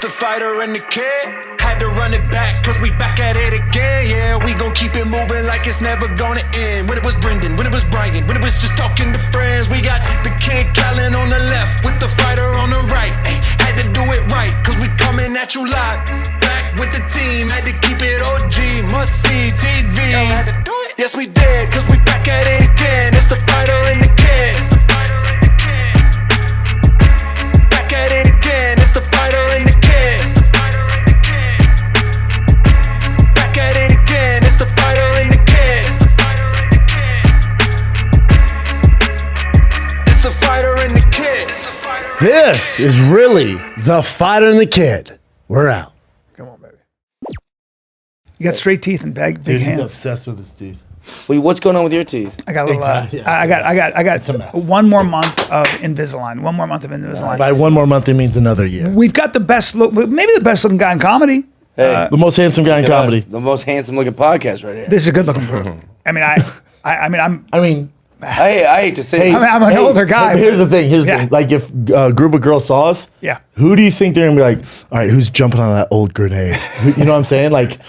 the fighter and the kid. Had to run it back, cause we back at it again. Yeah, we gon' keep it moving like it's never gonna end. When it was Brendan, when it was Bryan, when it was just talking to friends. We got the kid Callan on the left, with the fighter on the right. Ay, had to do it right, cause we coming at you live. Back with the team, had to keep it OG, must see TV. Had to do it. Yes, we did, cause we back at it again. It's the fighter and the kid. Back at it again, it's the fighter and the kid. Back at it again, it's the fighter and the kid. It's the fighter and the kid. This is really the fighter and the kid. We're out. Come on, baby. You got straight teeth and big Dude, hands. he's obsessed with his teeth. Wait, what's going on with your teeth? I got a little. Exactly, yeah. I got It's a mess. one more month of Invisalign. One more month of Invisalign. By one more month, it means another year. We've got the best look, maybe the best looking guy in comedy. Hey, The most handsome guy in look at comedy. us, the most handsome looking podcast right here. This is a good looking person. I mean, I mean, I hate to say it. I'm an older guy. Here's the thing. Here's the Yeah. thing. Like, if a group of girls saw us, Yeah. who do you think they're gonna be like? All right, who's jumping on that old grenade? You know what I'm saying? Like,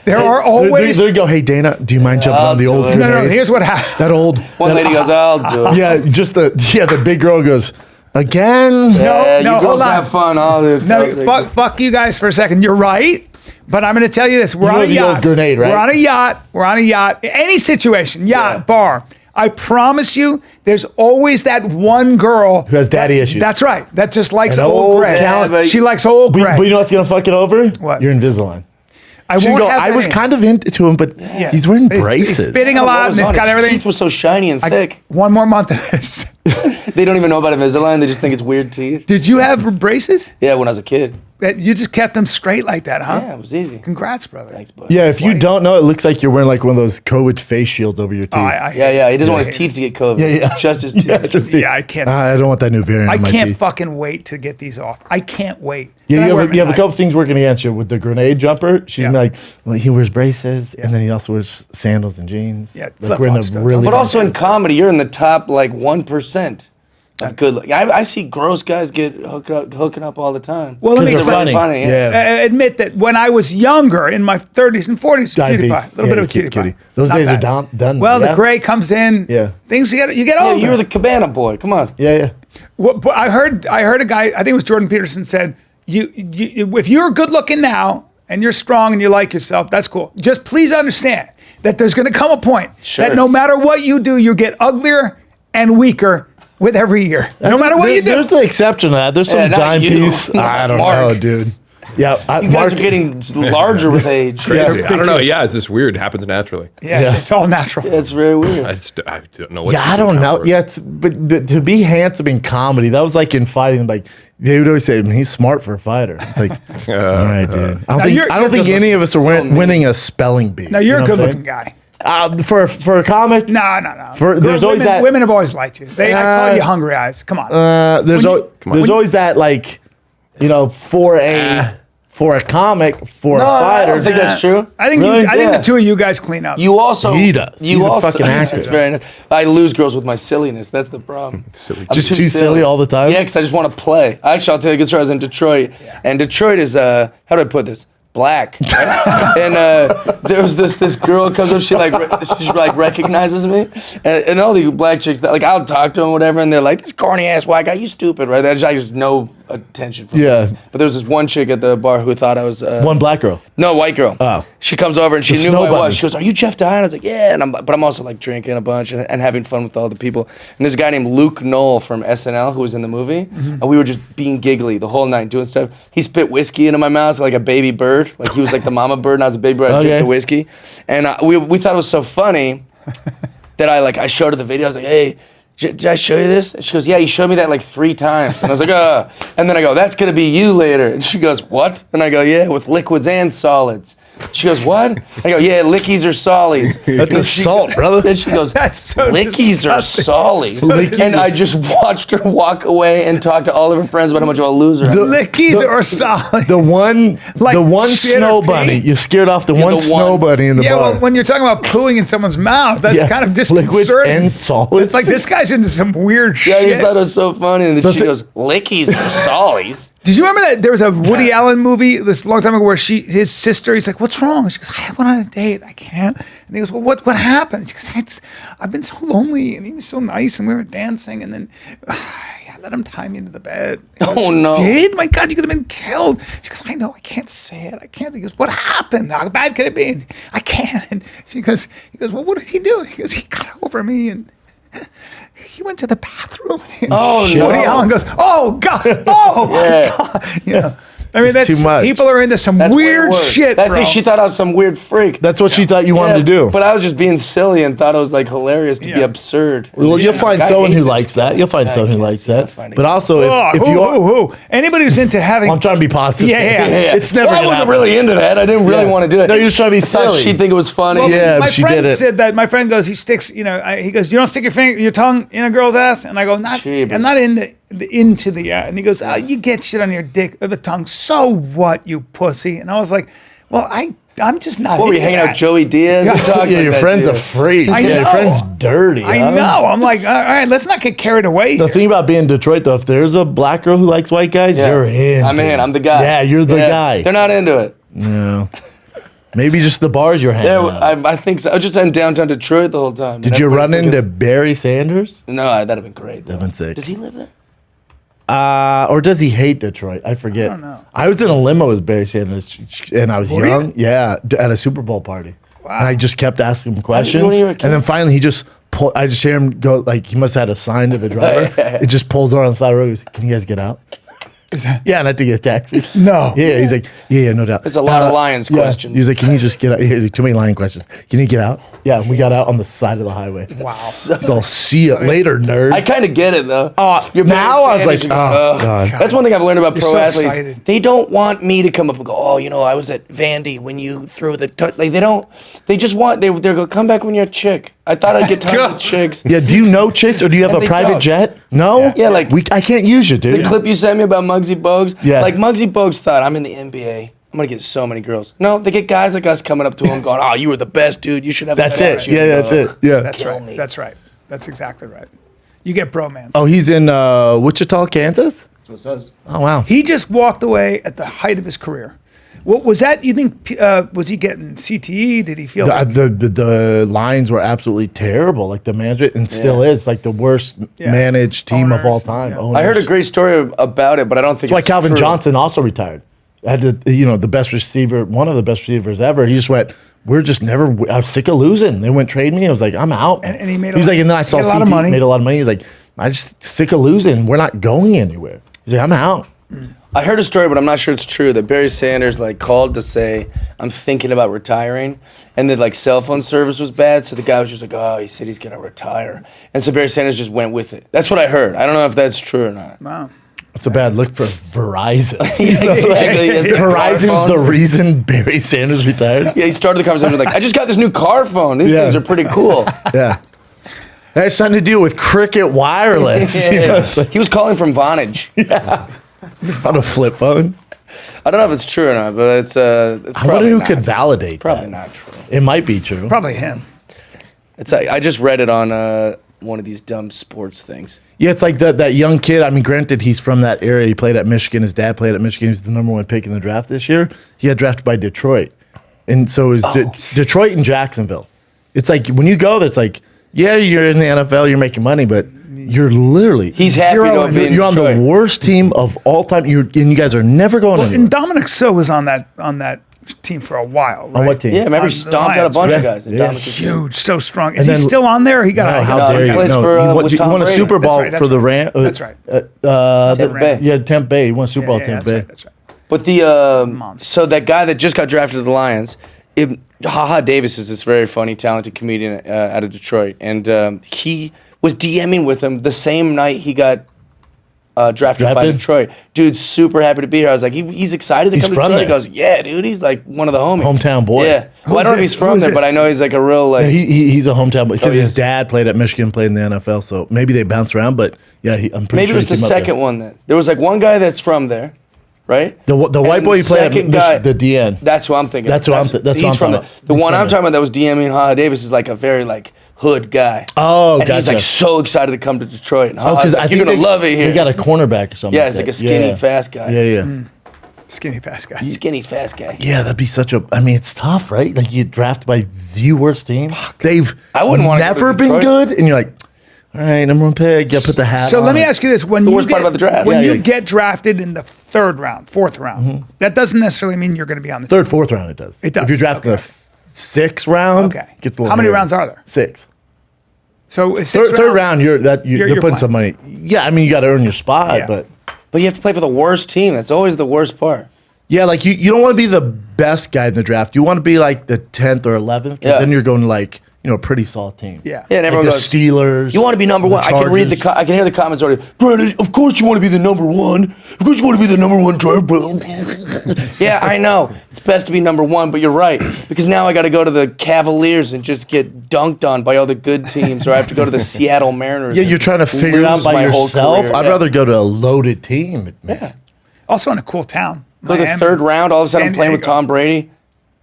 There are always. They go, hey Dana, do you mind jumping I'll on the do old it. grenade? No, here's what happened. That old. One that- lady goes, I'll do it. Yeah, just the big girl goes again. Yeah, no, you hold girls on. have fun. I'll do it. No, fuck you guys for a second. You're right. But I'm going to tell you this. We're You on know a the yacht. old grenade, right? We're on a yacht. Any situation, yacht, Yeah. bar. I promise you, there's always that one girl Who has daddy issues. That's right. That just likes An old old Greg. count- but- She likes old Greg. But you know what's gonna fuck it over? What? Your Invisalign. I She won't go, have I that was in. kind of into him, but Yeah. he's wearing He's braces. fitting a lot, and they've got His everything. teeth were so shiny and thick. One more month of this. They don't even know about Invisalign. They just think it's weird teeth. Did you have braces? Yeah, when I was a kid. You just kept them straight like that, huh? Yeah, it was easy. Congrats, brother. Thanks, bud. Yeah, if you don't know, it looks like you're wearing like one of those COVID face shields over your teeth. Yeah. He doesn't want his teeth to get COVID. Yeah. Just his teeth. Yeah, just Yeah, I can't. I don't want that new variant I on my can't teeth. fucking wait to get these off. I can't wait. Yeah, Then I you wear have, them you at have a night. couple things working against you with the grenade jumper. She's Yeah. like, well, he wears braces, and then he also wears sandals and jeans. Yeah, like we're in a flip-flops, though. really. But also in comedy, you're in the top like 1% of good look. I see gross guys get hooking up all the time. Well, let me they're explain. funny. yeah. Yeah. Admit that when I was younger, in my 30s and 40s, cutie Diabetes. pie, a little Yeah, bit of a cutie cutie. pie. Those Not days are bad. done. Well, yeah. the gray comes in. Yeah. Things you get Yeah, older. you were the cabana boy. Come on. Yeah. But I heard a guy. I think it was Jordan Peterson said, "You if you're good looking now and you're strong and you like yourself, that's cool. Just please understand that there's going to come a point Sure. that no matter what you do, you get uglier and weaker with every year. No matter what you do." There's the exception to that. There's some Yeah, not dime you. piece. I don't Mark. know, dude. Yeah, You guys are getting larger with age. Crazy. I don't know. Yeah, it's just weird. It happens naturally. Yeah, it's all natural. That's very weird. I don't know what. Yeah, to I do don't now know. for it. Yeah, but to be handsome in comedy, that was like in fighting. Like they would always say, "He's smart for a fighter." It's like, all right, dude. I don't you're think good any of us are mean. winning a spelling bee. Now you're You a know good what looking I'm guy. saying? For a comic. No. There's always women, that- Women have always liked you. I call you hungry eyes. Come on. There's When you- there's always that like, for a comic, for No, a I fighter. don't think that's true. I think Really? I think Yeah. the two of you guys clean up. You also He does. You He's a also, fucking actor. It's very nice. I lose girls with my silliness. That's the problem. Silly. I'm Just too silly all the time? Yeah, because I just want to play. Actually, I'll tell you a good story. I was in Detroit, and Detroit is how do I put this? Black. Right? And there was this girl comes up. She recognizes me, and all the black chicks that like I'll talk to them whatever, and they're like, "This corny ass white guy, you stupid," right? I just no attention from Yeah. them. But there was this one chick at the bar who thought I was One black girl. no, white girl. Oh. She comes over and she The knew who snow I bunny. was. She goes, "Are you Jeff Dye?" And I was like, "Yeah." But I'm also like drinking a bunch and having fun with all the people. And there's a guy named Luke Knoll from SNL who was in the movie. And we were just being giggly the whole night doing stuff. He spit whiskey into my mouth like a baby bird. Like he was like the mama bird and I was a baby bird. I drank the whiskey. And we thought it was so funny that I showed her the video. I was like, "Hey, did I show you this?" And she goes, "Yeah, you showed me that like 3 times." And I was like, And then I go, "That's going to be you later." And she goes, "What?" And I go, "Yeah, with liquids and solids." She goes, "What?" I go, "Yeah, lickies or solids." That's assault, brother. And she goes, That's so "Lickies or disgusting. solids?" Lickies And I is- just watched her walk away and talk to all of her friends about how much of a loser I am. Lickies or solid. The one Like shit or snow pee? bunny. You scared off the one the snow one. bunny in the Yeah, bar. well, when you're talking about pooing in someone's mouth, that's Yeah. kind of Liquids disconcerting. and solids. It's like this guy's into some weird Yeah, I shit. just thought it was so funny. And then she thi- goes, "Lickies or solids?" Did you remember that there was a Woody Allen movie this long time ago where his sister, he's like, "What's wrong?" She goes, "I went on a date. I can't." And he goes, "Well, what happened?" She goes, "I've been so lonely, and he was so nice, and we were dancing, and then I let him tie me into the bed." Oh, no. Did? My God, you could have been killed. She goes, "I know, I can't say it. I can't." He goes, "What happened? How bad could it be?" And I can't. And he goes, "Well, what did he do?" He goes, "He got over me and he went to the bathroom." And Oh, no. Woody Allen goes, "Oh God, oh my God." Yeah. I mean, Just that's too much. people are into some That's way weird worse. shit, I bro. think she thought I was some weird freak. That's what she thought you wanted to do. But I was just being silly and thought it was like hilarious to be Yeah. absurd. Well, you'll find I someone hate who this likes stuff. that. You'll find I someone who guess. likes I'll that. find it. But also, Oh, if you are, who? Anybody who's into having I'm trying to be positive. Yeah, yeah, yeah. It's never Well, I gonna wasn't happen. really into that. I didn't really Yeah. want to do it. No, you're just trying to be I thought silly. she'd think it was funny. Well, Yeah, my but she friend did it. said that. My friend goes, he sticks, he goes, "You don't stick your tongue in a girl's ass," and I go, Gee, I'm not into the and he goes, "You get shit on your dick of the tongue, so what, you pussy?" And I was like, "Well, I'm just not." What were you into hanging out that. with Joey Diaz? and talking Yeah, like your that, friend's dude? a freak. I Yeah, your know. friend's dirty. I huh? know. I'm like, all right, let's not get carried away. The here. thing about being in Detroit, though, if there's a black girl who likes white guys, Yeah. you're in. I'm in. dude. I'm the guy. Yeah, you're the guy. They're not into it. No. Maybe just the bars you're hanging Yeah, out. I think so. I was just in downtown Detroit the whole time. Did you run into Barry Sanders? No, that'd have been great. That'd been sick. Does he live there? Or does he hate Detroit? I forget. I don't know. I was in a limo with Barry Sanders, and I was Were young. you? Yeah, at a Super Bowl party. Wow. And I just kept asking him when questions, you were a and kid? then finally he just pulled. I just hear him go like he must have had a sign to the driver. It just pulls over on the side of the road. He goes, "Can you guys get out?" Yeah, and I had to get a taxi. No. Yeah, he's like, yeah, no doubt. There's a lot of Lions yeah. questions. He's like, "Can you just get out?" He's like, "Too many lion questions. Can you get out?" Yeah, and we got out on the side of the highway. Wow. So I'll see you later, nerds. I kind of get it though. now You're Barry I was like, Sanders, you go, oh, "Ugh." God. That's one thing I've learned about You're pro so athletes. excited. They don't want me to come up and go, "Oh, I was at Vandy when you threw the like." They don't. They just want they go come back when you're a chick. I thought I'd get tons of chicks. Yeah, do you know chicks or do you have And a they private don't. jet? No? Yeah, like- I can't use you, dude. The clip you sent me about Muggsy Bogues. Yeah. Like Muggsy Bogues thought I'm in the NBA. I'm gonna get so many girls. No, they get guys like us coming up to him going, "Oh, you were the best, dude. You should have." a That's better it. shit." Yeah, that's it. Yeah. That's Kill right. me. That's right. That's exactly right. You get bromance. Oh, he's in Wichita, Kansas? That's what it says. Oh, wow. He just walked away at the height of his career. What was that? You think was he getting CTE? Did he feel? The Lions were absolutely terrible. Like the management, and still is like the worst Yeah. managed team of all Owners, time. yeah. Owners. I heard a great story about it, but I don't think That's why it's Calvin true. Johnson also retired. Had the best receiver, one of the best receivers ever. He just went, "We're just never. I'm sick of losing." They went trade me. I was like, "I'm out." And he made. He was like, and then I saw he had a lot of CT money. made a lot of money. He's like, "I just sick of losing. We're not going anywhere." He's like, "I'm out." I heard a story, but I'm not sure it's true, that Barry Sanders called to say, "I'm thinking about retiring," and the cell phone service was bad, so the guy was just like, "Oh, he said he's gonna retire," and so Barry Sanders just went with it. That's what I heard. I don't know if that's true or not. Wow. It's a bad look for Verizon. Exactly. It's a car Verizon's phone. the reason Barry Sanders retired. Yeah, he started the conversation like, "I just got this new car phone. These Yeah. things are pretty cool." Yeah. That has something to do with Cricket Wireless. You know, it's like He was calling from Vonage. on a flip phone. I don't know if it's true or not, but it's I wonder probably who not. could validate Probably that. not true. It might be true. Probably him. It's I just read it on one of these dumb sports things. Yeah, it's like that young kid. I mean, granted, he's from that area. He played at Michigan. His dad played at Michigan. He was the #1 pick in the draft this year. He got drafted by Detroit. And so it was Detroit and Jacksonville. It's like when you go, that's like, yeah, you're in the NFL, you're making money, but you're literally He's happy Zero to be in you're on Detroit. the worst team of all time. And you guys are never going Well, anywhere. and Dominic So was on that team for a while. Right? On what team? Yeah, remember On he the stomped out a Lions, bunch of right? guys. And Yeah. Dominic was Huge, so strong. Is And he then- still on there? He got No, out. how No, dare he you? plays No, for, he won, with he Tom won a Brady. Super That's Bowl right, for the that's Ram. That's right. Tampa Bay. Yeah, Tampa Bay. He won a Super Bowl at Tampa Bay. That's right. But the Monster. so that guy that just got drafted to the Lions, Haha Davis is this very funny, talented comedian out of Detroit, and he was DMing with him the same night he got drafted by Drafted? Detroit. Dude's super happy to be here. I was like, he's excited to He's come to from Detroit. He there. goes, yeah, dude, he's like one of the homies. Hometown boy. Yeah. Well, I don't know if this? he's from Who's there, this? but I know he's like a real like. He's a hometown boy because he his is. dad played at Michigan, played in the NFL. So maybe they bounce around, but yeah, I'm pretty maybe sure it was he the came up there. second one then. There was like one guy that's from there, right? The white And boy the who played at second guy- the DN. That's what I'm thinking. That's what I'm he's talking from about. The He's one from I'm there. talking about that was DMing Haha Davis is like a very like hood guy. Oh, and he's gotcha. like so excited to come to Detroit. And I was Because like, I think you're gonna love it here. They got a cornerback or something. Yeah, it's like a skinny, fast guy. Yeah. Skinny fast guy. Skinny, fast guy. Yeah, that'd be such a. I mean, it's tough, right? Like you get drafted by the worst team. They've I wouldn't wanna go to never been Detroit. good, and you're like, all right, number one pick. You put the hat. So on let me it. ask you this: when the you worst part about the draft. when Yeah, you yeah. get drafted in the 3rd round, 4th round, that doesn't necessarily mean you're going to be on the Third, 4th round, it does. It does, If you're drafted okay. in the 6th round, Okay. gets a little How many hairy. rounds are there? 6. So is Third round, you're You're putting playing. some money. Yeah, I mean, you got to earn your spot, Yeah. but But you have to play for the worst team. That's always the worst part. yeah, like you don't want to be the best guy in the draft. You want to be like the 10th or 11th, because Yeah. then you're going to like a pretty solid team. Yeah. Yeah, and Like everyone the goes, Steelers. you want to be number the one. I can read Chargers. I can hear the comments already. Brandon, of course you want to be the number one. Of course you want to be the number one draft, bro. Yeah, I know. It's best to be number one, but you're right. Because now I got to go to the Cavaliers and just get dunked on by all the good teams, or I have to go to the Seattle Mariners. Yeah, you're trying to figure it out lose by my whole yourself. career. I'd Yeah. rather go to a loaded team. Man. Yeah. Also in a cool town. Go to the Miami, 3rd round, all of a sudden San I'm playing with Diego. Tom Brady.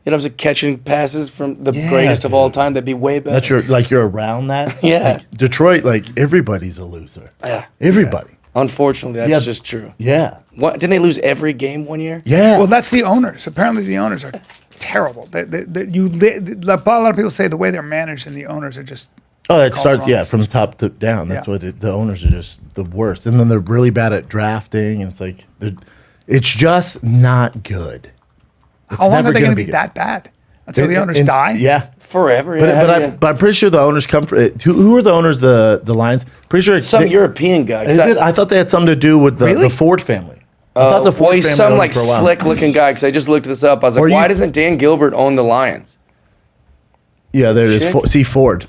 You know, I was catching passes from the Yeah, greatest of dude. all time. That'd be way better. That's you're around that. Yeah. Like, Detroit, like everybody's a loser. Yeah. Everybody. Unfortunately, that's Yeah. just true. Yeah. What, didn't they lose every game one year? Yeah. Well, that's the owners. Apparently, the owners are terrible. A lot of people say the way they're managed and the owners are just. oh, it call starts wrong from top to down. That's Yeah. what the owners are just the worst, and then they're really bad at drafting. And it's like it's just not good. It's How long never are they going gonna to be good. that bad? Until the And- owners and- die? Yeah. Forever. But, yeah, but, how I, do you- but I'm pretty sure the owners come from. Who are the owners? The Lions. Pretty sure some they- European guy. 'Cause Is it? I thought they had something to do with the Really? Ford family. I thought the Ford well, he's family some owned like it for a while. slick-looking guy. Because I just looked this up. I was Or like, why you- doesn't Dan Gilbert own the Lions? Yeah, there it is. Chick? See Ford.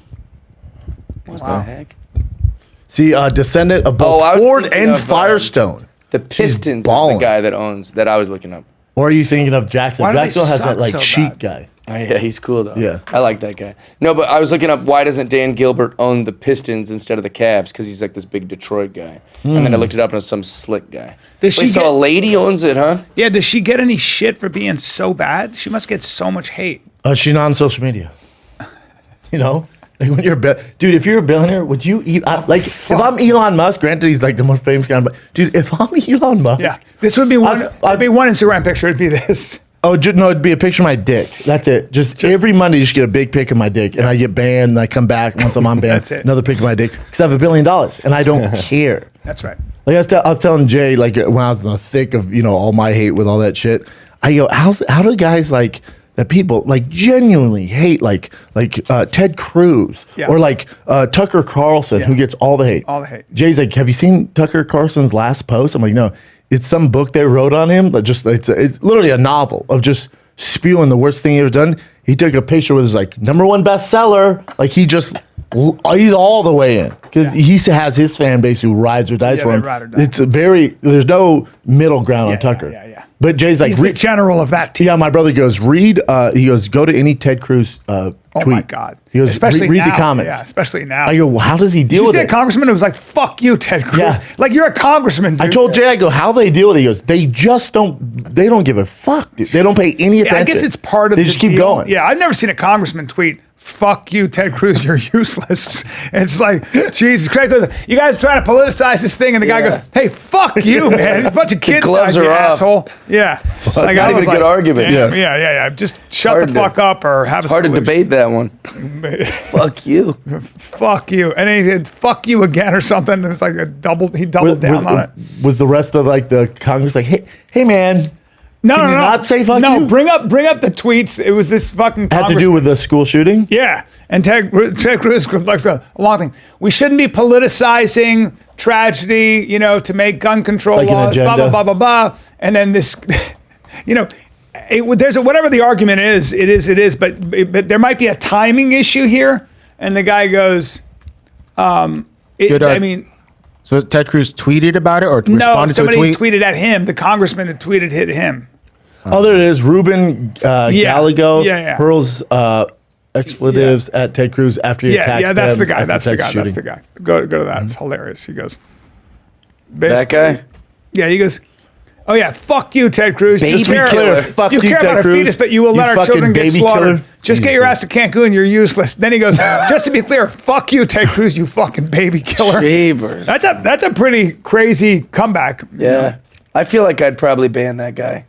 What the heck? See, descendant of both I was Ford thinking and of, Firestone. The Pistons is the balling. guy that owns that I was looking up. Or are you thinking of Jackson? Why do they Jacksonville has that suck like so chic bad? guy. Oh, yeah, he's cool though. Yeah. I like that guy. No, but I was looking up why doesn't Dan Gilbert own the Pistons instead of the Cavs? Because he's like this big Detroit guy. And then I looked it up and it was some slick guy. Does Wait, she so get- a lady owns it, huh? Yeah, does she get any shit for being so bad? She must get so much hate. She's not on social media. You know, like when you're dude, if you're a billionaire, would you like if I'm Elon Musk? Granted, he's like the most famous guy, but dude, if I'm Elon Musk, Yeah. This would be one. I'd- It'd be one Instagram picture. It'd be this. oh no, it'd be a picture of my dick. That's it. Just every Monday, you just get a big pic of my dick, and I get banned. And I come back once I'm on banned. That's it. Another pic of my dick because I have $1 billion, and I don't care. That's right. Like I was telling Jay, like when I was in the thick of all my hate with all that shit, I go, how do guys like that people like genuinely hate like Ted Cruz Yeah. or like Tucker Carlson who gets all the hate. All the hate. Jay's like, have you seen Tucker Carlson's last post? I'm like, no, it's some book they wrote on him. But just it's literally a novel of just spewing the worst thing he ever done. He took a picture with his like #1 bestseller. Like he's all the way in because he has his fan base who rides or dies Yeah, for they him. ride or die. There's no middle ground on Yeah, Tucker. yeah. But Jay's like, He's the general of that team. yeah, my brother goes, he goes, go to any Ted Cruz tweet. Oh my God. He goes, Especially read the now. comments. Yeah, especially now. I go, well, how does he Did deal you with see a it? congressman who was like, fuck you, Ted Cruz? Yeah. Like, you're a congressman, dude. I told Jay, I go, how they deal with it? He goes, they don't give a fuck, dude. They don't pay any attention. I guess it's part of They the just keep deal. going. Yeah, I've never seen a congressman tweet, fuck you, Ted Cruz, you're useless. And it's like, Jesus Christ, goes, you guys are trying to politicize this thing. And the guy goes, hey, fuck you, man. There's a bunch of kids gloves died, you are off. asshole. Yeah. Like, not I even was a good like, argument. damn, yeah. Just shut Hard the to- fuck up or have a Hard to solution. debate that one. Fuck you. Fuck you. And then he said, fuck you again or something. It was like he doubled down on it. Was the rest of like the Congress like, hey man, No, Can you not say fuck no, you? bring up the tweets. It was this fucking had to do with the school shooting? Yeah, and Ted Cruz was like a long thing. We shouldn't be politicizing tragedy, to make gun control Like an laws, blah, blah, agenda. blah, blah, blah. And then this, there's whatever the argument is, it is, but there might be a timing issue here. And the guy goes, So Ted Cruz tweeted about it or no, responded to a somebody tweet? tweeted at him. The congressman had tweeted hit him. Oh, there it is. Ruben Gallego Yeah. hurls expletives at Ted Cruz after he attacks Yeah, that's them the guy. after That's the Texas guy. That's shooting. the guy. Go to that. It's hilarious. He goes, That guy? Yeah, he goes, oh yeah, fuck you, Ted Cruz. Baby Just care, killer. Fuck you you, care Ted about our Cruz. fetus, but you will You let our fucking children get baby slaughtered. killer. Just get your ass to Cancun. You're useless. Then he goes, just to be clear, fuck you, Ted Cruz, you fucking baby killer. Jeebers. That's a pretty crazy comeback. Yeah. I feel like I'd probably ban that guy.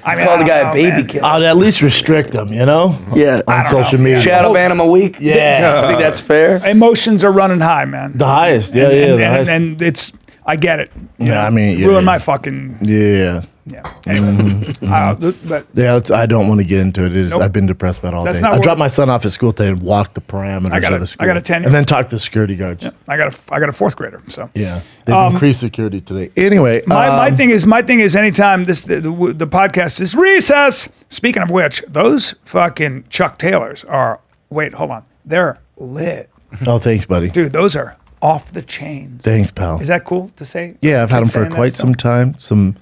I mean, Call the I guy don't a know, baby man. killer. I'd at least restrict them, you know? Yeah. On social know. media. Shadow ban him a week. Yeah. I think that's fair. Emotions are running high, man. The highest. Yeah, and, the highest. and it's, I get it. You Yeah, know, I mean, yeah, ruin yeah. my fucking, Yeah. yeah. Anyway, but Yeah, I don't want to get into it. Nope. I've been depressed about it all That's day. not I wor- dropped my son off at school today and walked the parameters I got of a- the school. I got a 10-year-old. And then talked to security guards. I got a fourth grader, so. Yeah. They've increased security today. Anyway. My thing is anytime the podcast is recess. Speaking of which, those fucking Chuck Taylors are, wait, hold on. They're lit. Oh, thanks, buddy. Dude, those are off the chain. Thanks, pal. Is that cool to say? Yeah, I've had them Keep for saying that quite still? some time. Some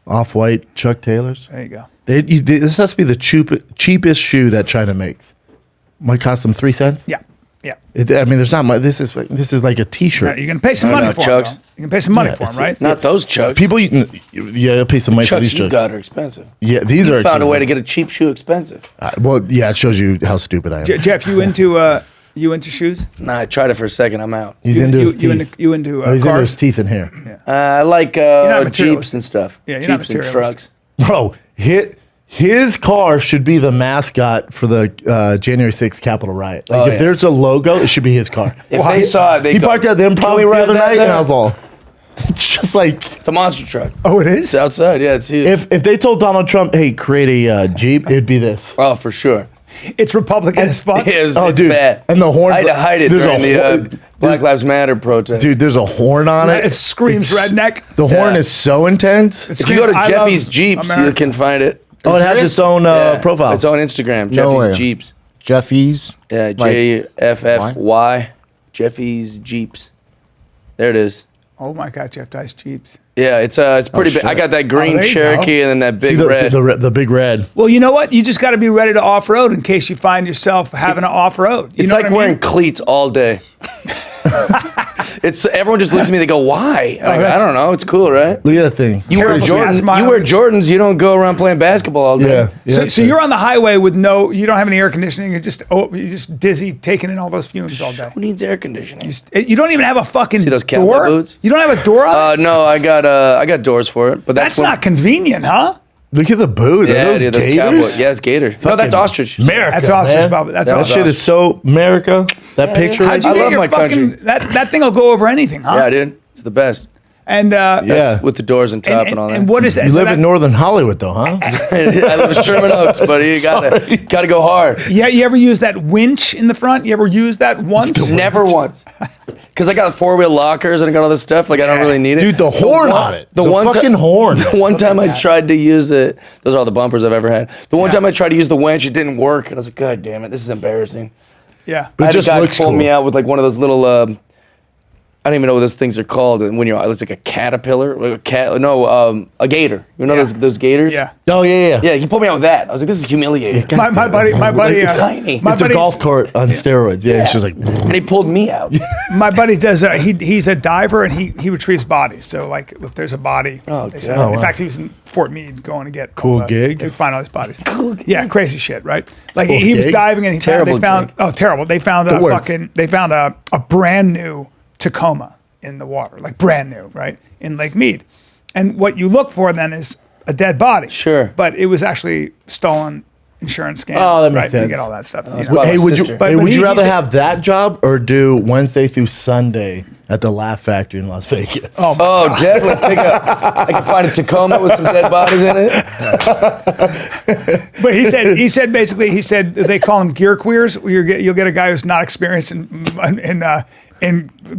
off-white Chuck Taylors. There you go. This has to be the cheapest shoe that China makes. Might cost them 3 cents. Yeah. Yeah. I mean, there's not much. This is like a T-shirt. You can pay some I don't money know, for them. Chucks. You can pay some money Yeah, for them, it's- right? Not those chucks. People, yeah, pay some money for chucks these you chucks. got are expensive. Yeah, these You are. found a way to expensive. get a cheap shoe expensive. Well, yeah, it shows you how stupid I am. Jeff, you into shoes? Nah, I tried it for a second. I'm out. He's into his teeth. You into Oh, he's into cars? his teeth and hair. I like not Jeeps materialist. and stuff. Yeah, you're not Jeeps and materialist. trucks. Bro, his car should be the mascot for the January 6th Capitol riot. Like, Oh, if yeah. thereh a logo, it should be his car. If they saw it, they He go, parked at the "Can Improv we the ride other that night, there?" and I was all, it's just like, It's a monster truck. Oh, it is? It's outside. Yeah, it's huge. if they told Donald Trump, hey, create a Jeep, it'd be this. Oh, for sure. It's Republican as fuck. It's Oh, dude. bad. And the horns- I had to hide it there's during a the hor- Black Lives Matter protest. Dude, there's a horn on it. It screams redneck. The horn Yeah. is so intense. if you go to I Jeffy's love Jeeps, you America. can find it. Oh, it has Serious? its own profile. It's on Instagram. No Jeffy's way. Jeeps. Jeffy's. Yeah, Like, JFFY. Jeffy's Jeeps. There it is. Oh my God, Jeff Dice Jeeps. Yeah, it's pretty big. shit. I got that green there you Cherokee and then that big See red. the big red. Well, you know what? You just got to be ready to off road in case you find yourself having to off road. You It's know like what I wearing mean? cleats all day. It's everyone just looks at me. They go, "Why?" I'm like, I that's- don't know. It's cool, right? Look at that thing. You wear Terrible Jordan. gas mileage. You wear Jordans. You don't go around playing basketball all day. Yeah. So you're on the highway with you don't have any air conditioning. You're just dizzy taking in all those fumes all day. Who needs air conditioning? You don't even have a fucking See those cowboy door? boots? You don't have a door on it? No, I got doors for it, but That's when- not convenient, huh? Look at the boots. Yeah, Are those dude, those gators? cowboys. Yeah, it's gator. No, that's Fucking ostrich. America. That's ostrich, man. Bob. That's that ostrich. shit is so America. That picture. How'd you I get love your my fucking country. that thing will go over anything, huh? Yeah, dude, it's the best. And Yeah. With the doors and top and, all that. and what is that? You Is live that- in Northern Hollywood, though, huh? I live in Sherman Oaks, buddy. You gotta go hard. Yeah, you ever use that winch in the front? You ever use that once? Never once. Because I got 4-wheel lockers and I got all this stuff. Like I don't really need it. Dude, the horn on it. The one fucking horn. The one time I tried to use it. Those are all the bumpers I've ever had. The one time I tried to use the winch, it didn't work, and I was like, God damn it, this is embarrassing. Yeah. I had just a guy looks pull cool. me out with like one of those little. I don't even know what those things are called. And when it's like a caterpillar, like a gator. You know those gators? Yeah. Oh, yeah. Yeah, he pulled me out with that. I was like, this is humiliating. My buddy, It's tiny. my It's a buddy's- golf cart on steroids. Yeah, it's just like, And he pulled me out. My buddy does. He's a diver and he retrieves bodies. So like if there's a body, Oh, they God. say- Oh, in wow. fact he was in Fort Meade going to get Cool gig. They find all these bodies. Cool gig. Yeah, crazy shit, right? Like Cool he was gig. diving and Terrible they found gig. terrible. They found The worst. a brand new Tacoma in the water, like brand new, right, in Lake Mead. And what you look for then is a dead body. Sure. But it was actually stolen insurance scam. Oh, that makes right? You sense. get all that stuff. you know. probably hey, my would you, sister. hey, But would you he rather said- have that job or do Wednesday through Sunday at the Laugh Factory in Las Vegas? Oh, definitely pick up. I can find a Tacoma with some dead bodies in it. But he said basically they call them gear queers. You'll get a guy who's not experienced in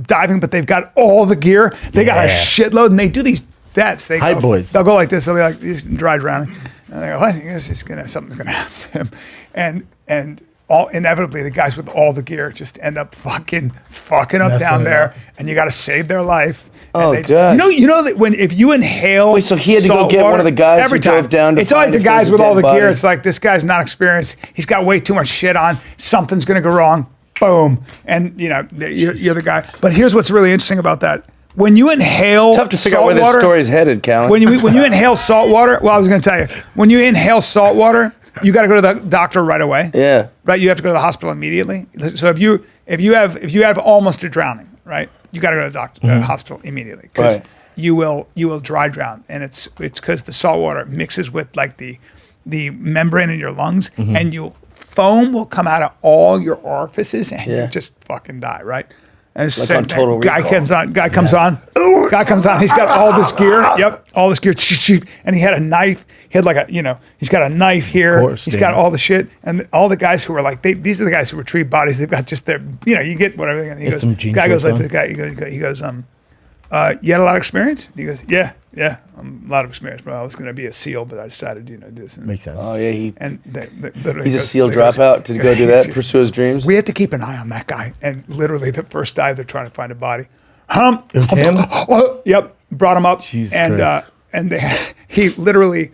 diving, but they've got all the gear. They got a Yeah. shitload, and they do these debts. They Hype go, boys. They'll go like this. They'll be like, he's dry drowning. And they go, what? He goes, something's gonna happen to him, and all inevitably the guys with all the gear just end up fucking up Messing down it there, up. and you got to save their life. And Oh, they God. You know that if you inhale, Wait, so he had to go salt get one water, of the guys every who dove time. down to It's always find the if there guys was a with all the dead gear. body? It's like this guy's not experienced. He's got way too much shit on. Something's gonna go wrong. Boom, and you're the guy. But here's what's really interesting about that: when you inhale, Tough to figure out salt where this water, story's headed, Callan. when you inhale salt water, well, I was going to tell you, when you inhale salt water, you got to go to the doctor right away. Yeah. Right. You have to go to the hospital immediately. So if you have almost a drowning, right, you got to go to the doctor, hospital immediately because Right. you will dry drown, and it's because the salt water mixes with like the membrane in your lungs, and foam will come out of all your orifices, and you just fucking die, right? And it's Like the same on Total thing. Guy Recall. comes on. Guy comes on. He's got all this gear. Yep, all this gear. And he had a knife. He had like he's got a knife here. Of course, he's got all the shit. And all the guys who were like, these are the guys who retrieve bodies. They've got just their, you get whatever. And he It's goes, some jean guy goes shorts like to the guy. He goes, you had a lot of experience? And he goes, yeah, a lot of experience. But I was going to be a SEAL, but I decided, to do this. And, Makes sense. Oh yeah, and they literally he's a goes- SEAL they goes- dropout to go do that, pursue his dreams. We had to keep an eye on that guy. And literally, the first dive, they're trying to find a body. It was him? Yep, brought him up. Jesus and Christ. he literally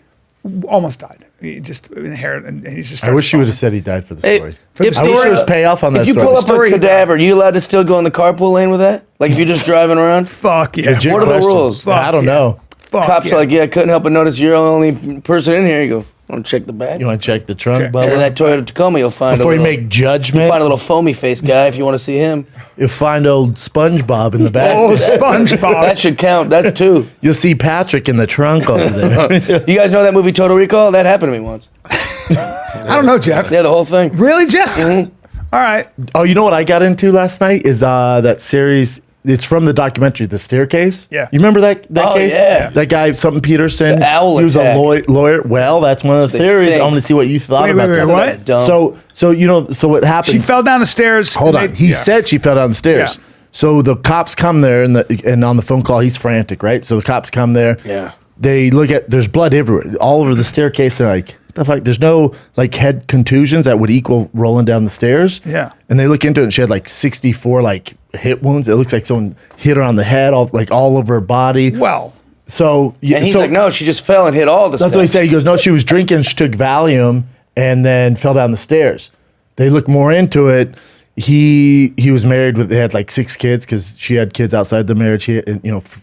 almost died. He just inherited, and he just. I wish you would have started said he died for the Hey, story. if I wish there was payoff on that If you story. pull up Story- a cadaver, are you allowed to still go in the carpool lane with that? Like if you're just driving around? Fuck yeah. Legit What are the question. rules? Fuck I don't yeah. know. Fuck Cops yeah. are like, yeah, I couldn't help but notice you're the only person in here. You go, want to check the bag? You want to check the trunk, Check. And Bubba? in that Toyota Tacoma, you'll find Before a you little, make judgment, find a little foamy face guy if you want to see him. you'll find old SpongeBob in the back. Oh, SpongeBob. That should count. That's two. You'll see Patrick in the trunk over there. You guys know that movie Total Recall? That happened to me once. I don't know, Jeff. Yeah, the whole thing. Really, Jeff? Mm-hmm. All right. Oh, you know what I got into last night is that series. It's from the documentary, The Staircase. Yeah. You remember that Oh, case? yeah. That guy, something Peterson. The owl He was attack. a lawyer. Well, that's one of the They theories. think. I want to see what you thought Wait, about wait, that. what? That's dumb. So what happened? She fell down the stairs. Hold and on. He said she fell down the stairs. Yeah. So the cops come there, and on the phone call, he's frantic, right? So the cops come there. Yeah. They look at, there's blood everywhere, all over the staircase. They're like, the fuck? There's no like head contusions that would equal rolling down the stairs. Yeah. And they look into it, and she had like 64 like hit wounds. It looks like someone hit her on the head, all over her body. Well, So And he's like, no, she just fell and hit all the that's what he said. He goes, no, she was drinking. She took Valium and then fell down the stairs. They look more into it. He was married with. They had like 6 kids because she had kids outside the marriage.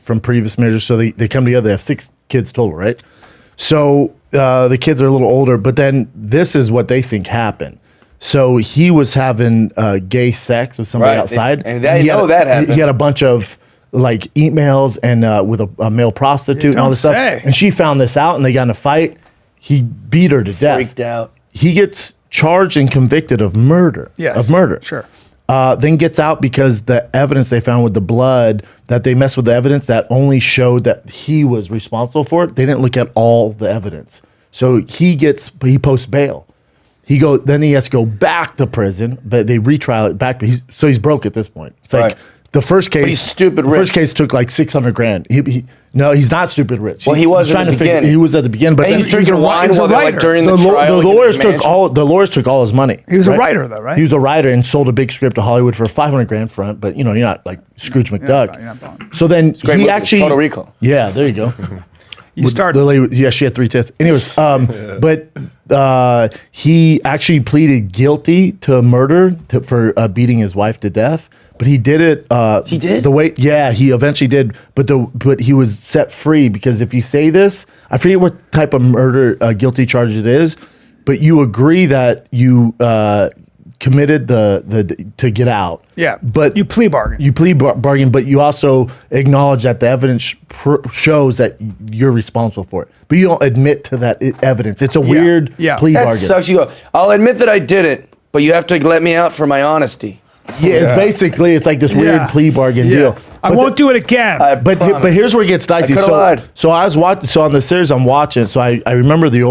From previous marriages. So they come together. They have 6 kids total, right? So the kids are a little older. But then this is what they think happened. So he was having gay sex with somebody Right. outside, And they he had know that happened. He had a bunch of like emails and with a male prostitute and all don't this stuff. say. And she found this out, and they got in a fight. He beat her to death. Freaked out. He gets charged and convicted of murder. yes. Of murder. Sure. Then gets out because the evidence they found with the blood, that they messed with the evidence that only showed that he was responsible for it. They didn't look at all the evidence. So he posts bail. Then he has to go back to prison, but they retrial it back. He's broke at this point. It's like Right. the first case. he's stupid the rich. first case took like $600,000. No, he's not stupid rich. Well, he was trying at the to figure. beginning. He was at the beginning, but And he then was drinking wine was a while they're like writer. during the the trial. lawyers like, in his took mansion. all his money. He was a writer, though, right? He was a writer and sold a big script to Hollywood for $500,000 front, but you're not like Scrooge McDuck. you're not Bond. So then great he movie. actually Total Recall. Yeah, there you go. You start. The lady, yeah, she had 3 tests. Anyways, but he actually pleaded guilty to murder for beating his wife to death. But he did it. He did? He eventually did. But he was set free because if you say this, I forget what type of murder guilty charge it is, but you agree that you committed to get out. Yeah. But You plea bargain. You plea bargain, but you also acknowledge that the evidence shows that you're responsible for it. But you don't admit to that evidence. It's a weird Yeah. plea That bargain. sucks. You go, I'll admit that I did it, but you have to let me out for my honesty. Yeah, basically, it's like this weird Yeah. plea bargain Yeah. deal. I But won't do it again. But here's where it gets dicey. I coulda lied. So I was watching. So on the series I'm watching. So I remember the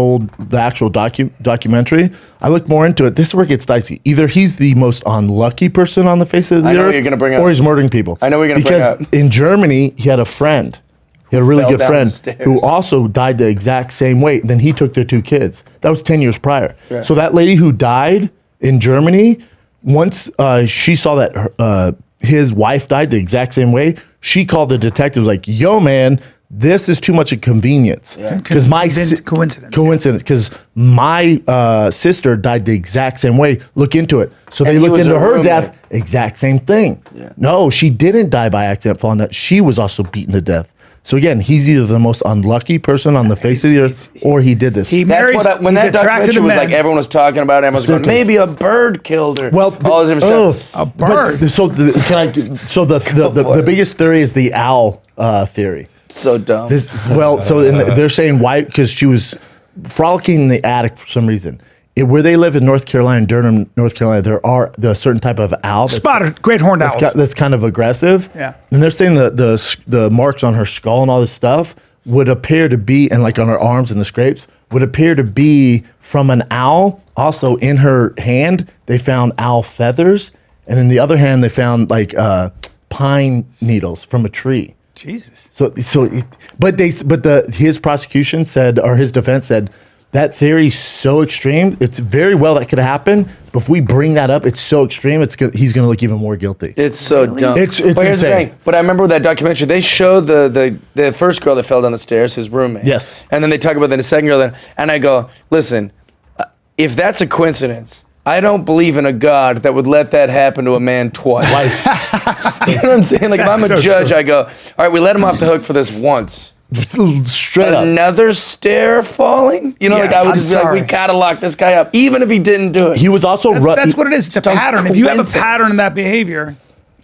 actual documentary. I looked more into it. This is where it gets dicey. Either he's the most unlucky person on the face of the I know earth, what you're gonna bring up. or he's murdering people. I know what you're gonna bring because up. in Germany he had a friend. He had a really fell good down friend the stairs. who also died the exact same way. Then he took their 2 kids. That was 10 years prior. Yeah. So that lady who died in Germany, once she saw that his wife died the exact same way, she called the detectives like, "Yo, man, this is too much a convenience because coincidence because my sister died the exact same way. Look into it." So they And he looked was into a her roommate. death. Exact same thing. Yeah. No, she didn't die by accident falling down. She was also beaten to death. So again, he's either the most unlucky person on the face of the earth, or he did this. He That's marries. what when he's that attracted documentary to was men. like, everyone was talking about it. Everyone was going, Staircase. maybe a bird killed her. Well, all this different stuff. A bird. The biggest theory is the owl theory. So dumb. They're saying why? Because she was frolicking in the attic for some reason. Where they live in North Carolina, Durham, North Carolina, there's a certain type of owl Spotted great horned owls. that's kind of aggressive. Yeah. And they're saying the marks on her skull and all this stuff would appear to be, and like on her arms and the scrapes, would appear to be from an owl. Also in her hand, they found owl feathers, and in the other hand, they found like pine needles from a tree. Jesus. His prosecution said, or his defense said, that theory is so extreme. It's very well that could happen, but if we bring that up, it's so extreme. He's going to look even more guilty. It's so dumb. It's but here's the insane. thing. But I remember with that documentary, they showed the first girl that fell down the stairs, his roommate. Yes. And then they talk about the second girl. And I go, listen, if that's a coincidence, I don't believe in a God that would let that happen to a man twice. You know what I'm saying? Like, if I'm a That's so judge, true. I go, all right, we let him off the hook for this once. Straight up. Another stair falling? You know, Yeah, like I would I'm just be like, sorry. we gotta lock this guy up, even if he didn't do it. He was also That's what it is. It's a pattern. If you have a coincidence. pattern in that behavior,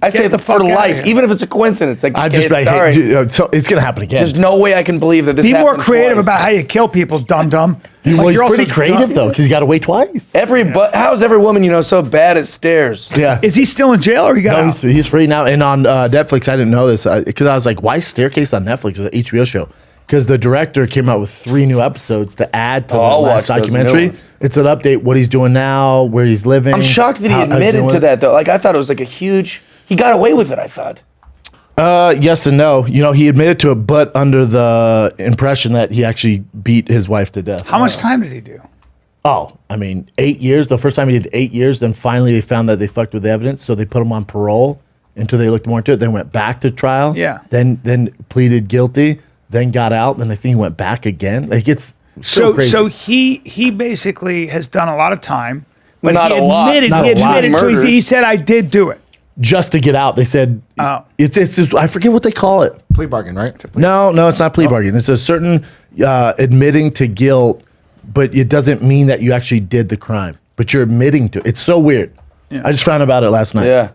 I say the for fuck outta life, here. even if it's a coincidence. Like, I okay, just sorry. so it's gonna happen again. There's no way I can believe that this be more happened creative twice. about how you kill people, dum dum. Well, he's pretty creative though, because he's got to wait twice. How's every woman you know so bad at stairs? Yeah. Is he still in jail or he got No, out? he's free now. And on Netflix, I didn't know this because I was like, why Staircase on Netflix? It's an HBO show. Because the director came out with 3 new episodes to add to the I'll last watch those new documentary. ones. It's an update, what he's doing now, where he's living. I'm shocked that he how he's admitted to doing. that though. Like I thought it was like a huge. He got away with it. I thought. Yes and no. You know, he admitted to it, but under the impression that he actually beat his wife to death. How much time did he do? Oh, I mean, 8 years. The first time he did 8 years. Then finally they found that they fucked with the evidence, so they put him on parole until they looked more into it. Then went back to trial. Yeah. Then pleaded guilty. Then got out. Then I think he went back again. Like it's so crazy. So he basically has done a lot of time, but Not he a lot. admitted Not he a lot. admitted. So Murders. he said, "I did do it." Just to get out, they said Oh. it's just I forget what they call it. Plea bargain, right? No, it's not plea bargain. It's a certain admitting to guilt, but it doesn't mean that you actually did the crime. But you're admitting to it. It's so weird. I just found about it last night. Yeah,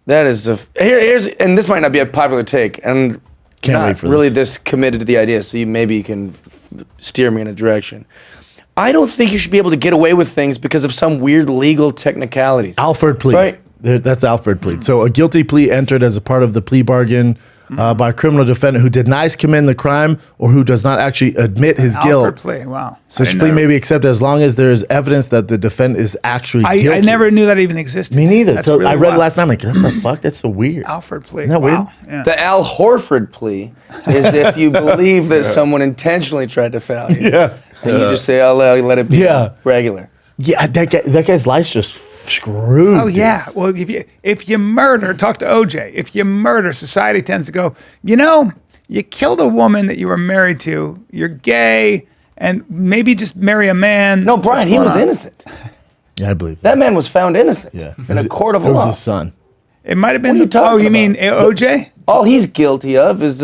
that is here's and this might not be a popular take, and Can't not wait for really this. this committed to the idea. So maybe you can steer me in a direction. I don't think you should be able to get away with things because of some weird legal technicalities. Alford plea. Right. That's the Alford plea. So a guilty plea entered as a part of the plea bargain by a criminal defendant who denies committing the crime or who does not actually admit his Alfred guilt. plea. Wow. Such plea may be accepted as long as there is evidence that the defendant is actually guilty. I never knew that even existed. Me neither. That's So really I read it wild. last night. I'm like, what the fuck? That's so weird. Alfred plea. Isn't that weird? Wow. Yeah. The Al Horford plea is if you believe that someone intentionally tried to foul you. Yeah. And you just say, I'll let it be Yeah. regular. Yeah, that guy's life's just screwed. Oh dude. yeah. Well, if you murder, talk to OJ. If you murder, society tends to go, you killed a woman that you were married to. You're gay, and maybe just marry a man. No, Brian, he was innocent. Yeah, I believe That man was found innocent Yeah. in a court of It was law. his son. It might have been. What are you talking you mean about? OJ? All he's guilty of is,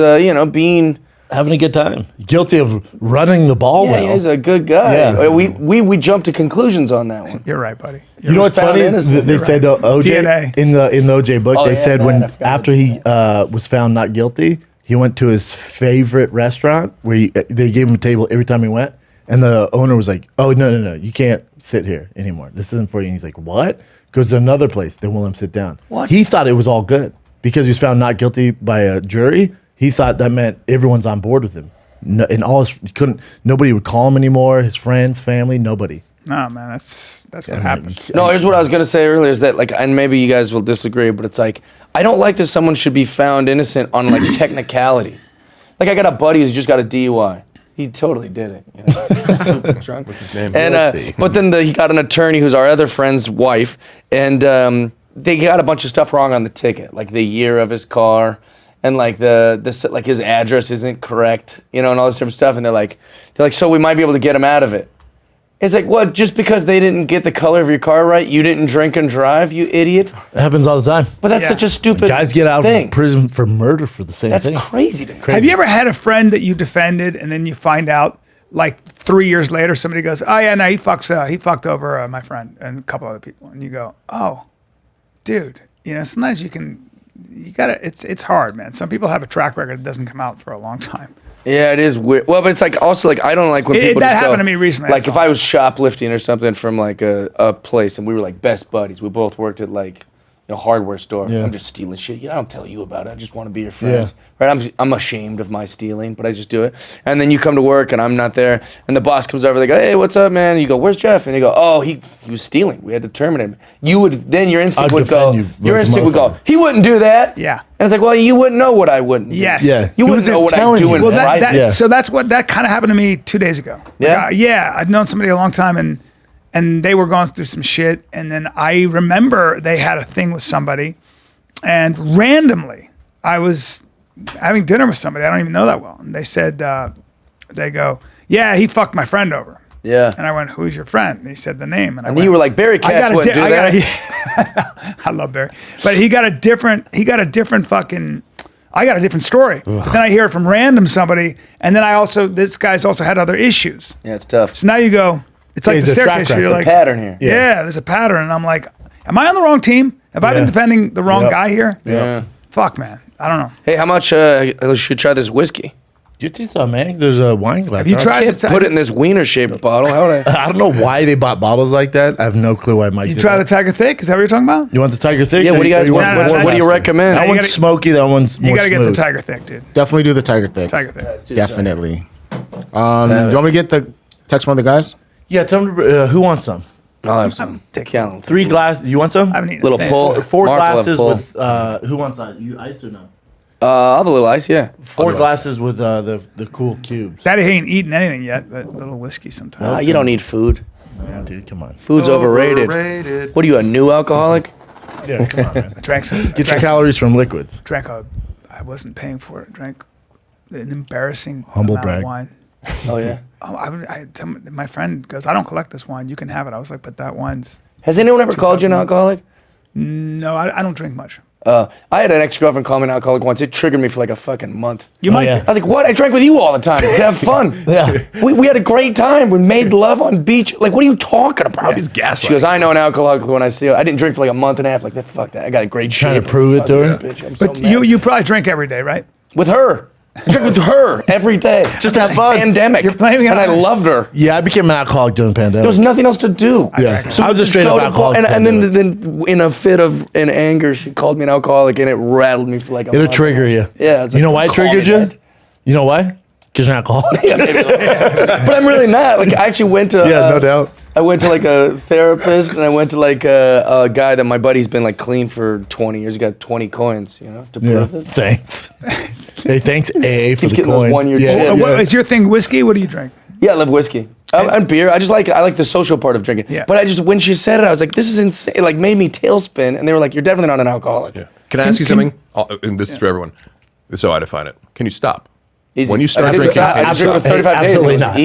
being... Having a good time. Guilty of running the ball Yeah, well. he's a good guy. Yeah. We jumped to conclusions on that one. You're right, buddy. You know what's found funny? innocent. They You're said right. OJ DNA. in the OJ book. Oh, They yeah, said man, when I forgot after he was found not guilty, he went to his favorite restaurant where they gave him a table every time he went, and the owner was like, "Oh no, you can't sit here anymore. This isn't for you." And he's like, "What?" Goes to another place. They won't let him sit down. What? He thought it was all good because he was found not guilty by a jury. He thought that meant everyone's on board with him. No, and nobody would call him anymore. His friends, family, nobody. No, man, that's what happens. No, here's what I was going to say earlier is that, like, and maybe you guys will disagree, but it's like, I don't like that someone should be found innocent on, like, technicalities. Like, I got a buddy who's just got a DUI. He totally did it. You know? Super drunk. What's his name? And but then he got an attorney who's our other friend's wife, and they got a bunch of stuff wrong on the ticket, like the year of his car, and like like his address isn't correct, and all this different stuff. And they're like, so we might be able to get him out of it. It's like, what? Just because they didn't get the color of your car right, you didn't drink and drive, you idiot? It happens all the time. But that's such a stupid Guys get out thing. of prison for murder for the same That's thing. crazy to me. Have you ever had a friend that you defended and then you find out like 3 years later somebody goes, oh yeah, no, he fucked over my friend and a couple other people, and you go, oh, dude, sometimes you gotta. It's hard, man. Some people have a track record that doesn't come out for a long time. Yeah, it is weird. Well, but it's like also like I don't like when people that just happened go, to me recently, Like that's if all. I was shoplifting or something from like a place and we were like best buddies. We both worked at like a hardware store. Yeah. I'm just stealing shit. I don't tell you about it. I just want to be your friends. Right? I'm ashamed of my stealing, but I just do it. And then you come to work and I'm not there, and the boss comes over. They go, "Hey, what's up, man?" And you go, "Where's Jeff?" And they go, "Oh, he was stealing. We had to terminate him." You would then your instinct I'd would go. defend you Your like a instinct would go. motherfucker. He wouldn't do that. Yeah. And it's like, well, you wouldn't know what I wouldn't. do. Yes. Yeah. You He wouldn't wasn't know what I telling do you. in Well, private. Yeah. So that kind of happened to me 2 days ago. Yeah? I'd known somebody a long time, and they were going through some shit, and then I remember they had a thing with somebody, and randomly I was having dinner with somebody I don't even know that well, and they said, they go, yeah, he fucked my friend over. Yeah. And I went, who's your friend? And he said the name, and I And went, you were like, Barry Katz wouldn't do that. I love Barry, but he got a different fucking. I got a different story. But then I hear it from random somebody, and then this guy's also had other issues. Yeah, it's tough. So now you go, it's like He's the a track staircase. You're record. like, Pattern here. yeah, there's a pattern, and I'm like, am I on the wrong team? Have I been Yeah. defending the wrong Yep. guy here? Yeah. Fuck, man, I don't know. Hey, how much? I should try this whiskey. You think so, man? There's a wine glass. Have you huh? tried? Can't put it in this wiener-shaped bottle. How would I? I don't know why they bought bottles like that. I have no clue why Mike You did try the that. Tiger Thick? Is that what you're talking about? You want the Tiger Thick? Yeah, or what do you guys or want? no, What do you Warmaster? recommend? That you one's gotta- smoky. That one's more You got to get the smooth. Tiger Thick, dude. Definitely do the Tiger Thick. Tiger Thick. Definitely. Do you have it. want me to get the text one of the guys? Yeah, tell me who wants some. I'll have some. Count. 3 glasses. You want some? I haven't eaten Little a thing. pull. Four Mark will have glasses pull. with who wants that? You ice or no? I'll have a little ice. Yeah. 4 glasses with the cool cubes. Daddy ain't eaten anything yet, but a little whiskey sometimes. You don't need food. Yeah, dude, come on. Food's overrated. What are you, a new alcoholic? Yeah, come on, man. I drank some. Get your calories from liquids. I wasn't paying for it. I drank an embarrassing Humble amount of brag. wine. Oh yeah. My friend goes, I don't collect this wine. You can have it. I was like, but that wine's. Has anyone ever called you an alcoholic? No, I don't drink much. I had an ex-girlfriend call me an alcoholic once. It triggered me for like a fucking month. You might. yeah. I was like, what? I drank with you all the time to have fun. Yeah. We had a great time. We made love on beach. Like, what are you talking about? He's gaslighting. She goes, I know an alcoholic when I see her. I didn't drink for like a month and a half. Like, fuck that. I got a great Trying shape. to prove it to her? Fuck this bitch. I'm so But mad. you probably drink every day, right? With her. I drank with her every day. Just have fun. Pandemic. You're blaming it And I on- loved her. Yeah, I became an alcoholic during the pandemic. There was nothing else to do. yeah. I was a straight Go up to alcoholic. and then in a fit of in anger, she called me an alcoholic, and it rattled me for like a It'll month. trigger you. Yeah. I was You like, know why it call me triggered you? that. You know why? Because you're an alcoholic. But I'm really not. Like, I actually went to. Yeah, no doubt. I went to like a therapist, and I went to like a guy that my buddy's been like clean for 20 years. He got 20 coins, to Yeah. prove it. Thanks. Hey, thanks AA for Keep the getting those coins. one-year yeah, chips. What, is your thing whiskey? What do you drink? Yeah, I love whiskey. And beer. I like the social part of drinking. Yeah. But when she said it, I was like, this is insane. It like made me tailspin, and they were like, you're definitely not an alcoholic. Yeah. Can I ask you something? And this is for everyone. This is how I define it. Can you stop? Easy. When you start I did drinking, stop. I did drink for 35 days. absolutely It was not.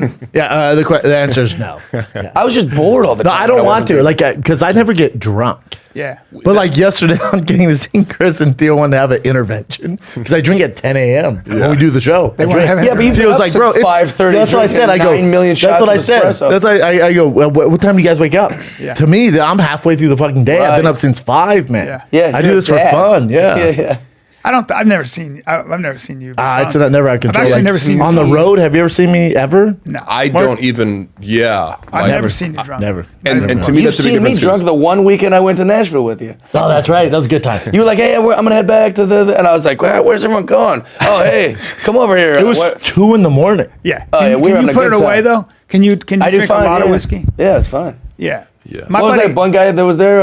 easy. Yeah, the answer is no. Yeah. I was just bored all the No, time. I don't when want to. wasn't Like, because I never get drunk. Yeah. But like yesterday, I'm getting to see Chris and Theo want to have an intervention because I drink at 10 a.m. when we do the show. They wanna have Yeah, but you've been Theo's up like, since bro, it's 5:30 That's what I said. I go. 9 million That's shots what I of said. espresso. That's why I go. Well, what time do you guys wake up? Yeah. To me, I'm halfway through the fucking day. I've been Right. up since 5, man. Yeah. Yeah, I do you're this for bad. fun. Yeah. Yeah. I've never seen you. It's never out of control. actually Like, never seen you on the eat. road. Have you ever seen me ever? No. I Mark? don't even. Yeah. I've like- never seen you drunk. Never. And to me, You've that's a big seen me difference. drunk the one weekend I went to Nashville with you. Oh, that's right. That was a good time. You were like, hey, I'm going to head back to the... And I was like, where's everyone going? Oh, hey, come over here. It was 2 in the morning. Yeah. Oh, yeah, we were can having you a put it good away time. though? Can you I do drink fine, a lot yeah. of whiskey? Yeah, it's fine. Yeah. Yeah. My What was buddy, that one guy that was there?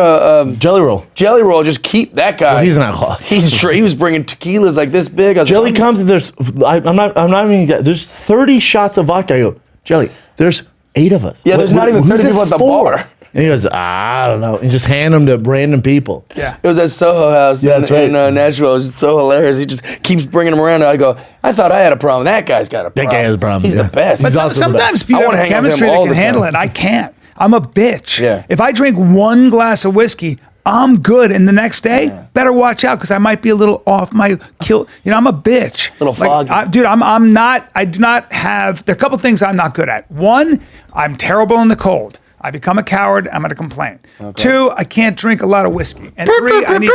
Jelly roll. Jelly Roll, just keep that guy. He's an alcoholic. He was bringing tequilas like this big. I was Jelly like, comes and there's I'm not even there's 30 shots of vodka. I go, Jelly, there's 8 of us. Yeah, there's not even who's 30 this people at the for? bar. And he goes, I don't know. And just hand them to random people. Yeah. It was at Soho House Yeah, in, that's right. in Nashville. It was so hilarious. He just keeps bringing them around. And I go, I thought I had a problem. That guy's got a problem. guy has a problem, He's yeah. the best. But He's also the sometimes best. people I wanna have hang out with him chemistry that all can the handle time. it. I can't. I'm a bitch. Yeah. If I drink one glass of whiskey, I'm good. And the next day, better watch out because I might be a little off my kill. You know, I'm a bitch. Little foggy. Dude, I'm not, I do not have, there are a couple things I'm not good at. One, I'm terrible in the cold. I become a coward. I'm going to complain. Two, I can't drink a lot of whiskey. And three, I need.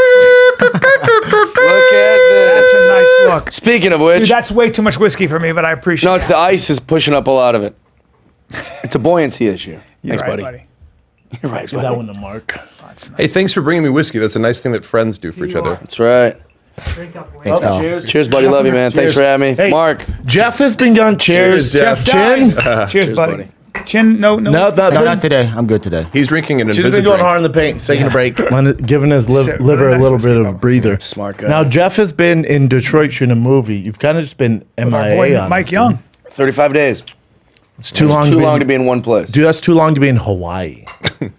Look at That's this. a nice look. Speaking of which, Dude, that's way too much whiskey for me, but I appreciate it. no, it's the ice is pushing up a lot of it. It's a buoyancy issue. You're Thanks, right, buddy. You're right, Give buddy. that one to Mark. That's nice. Hey, thanks for bringing me whiskey. That's a nice thing that friends do for each other. That's right. Thanks, pal. Cheers, buddy. Love you, man. Thanks for having me. Hey, Mark. Jeff has been gone. Cheers, Cheers, Jeff. Chin. Cheers, buddy. buddy. Chin, no. No, No, not today. I'm good today. He's drinking an She's invisible been going drink. hard in the paint. He's taking a break, giving his Really liver a nice little whiskey bit of bubble. a breather. Smart guy. Now Jeff has been in Detroit shooting a movie. You've kind of just been Our MIA boy on Mike us, Young. dude. 35 days. It's too long. Too long to be in one place. Dude, that's too long to be in Hawaii.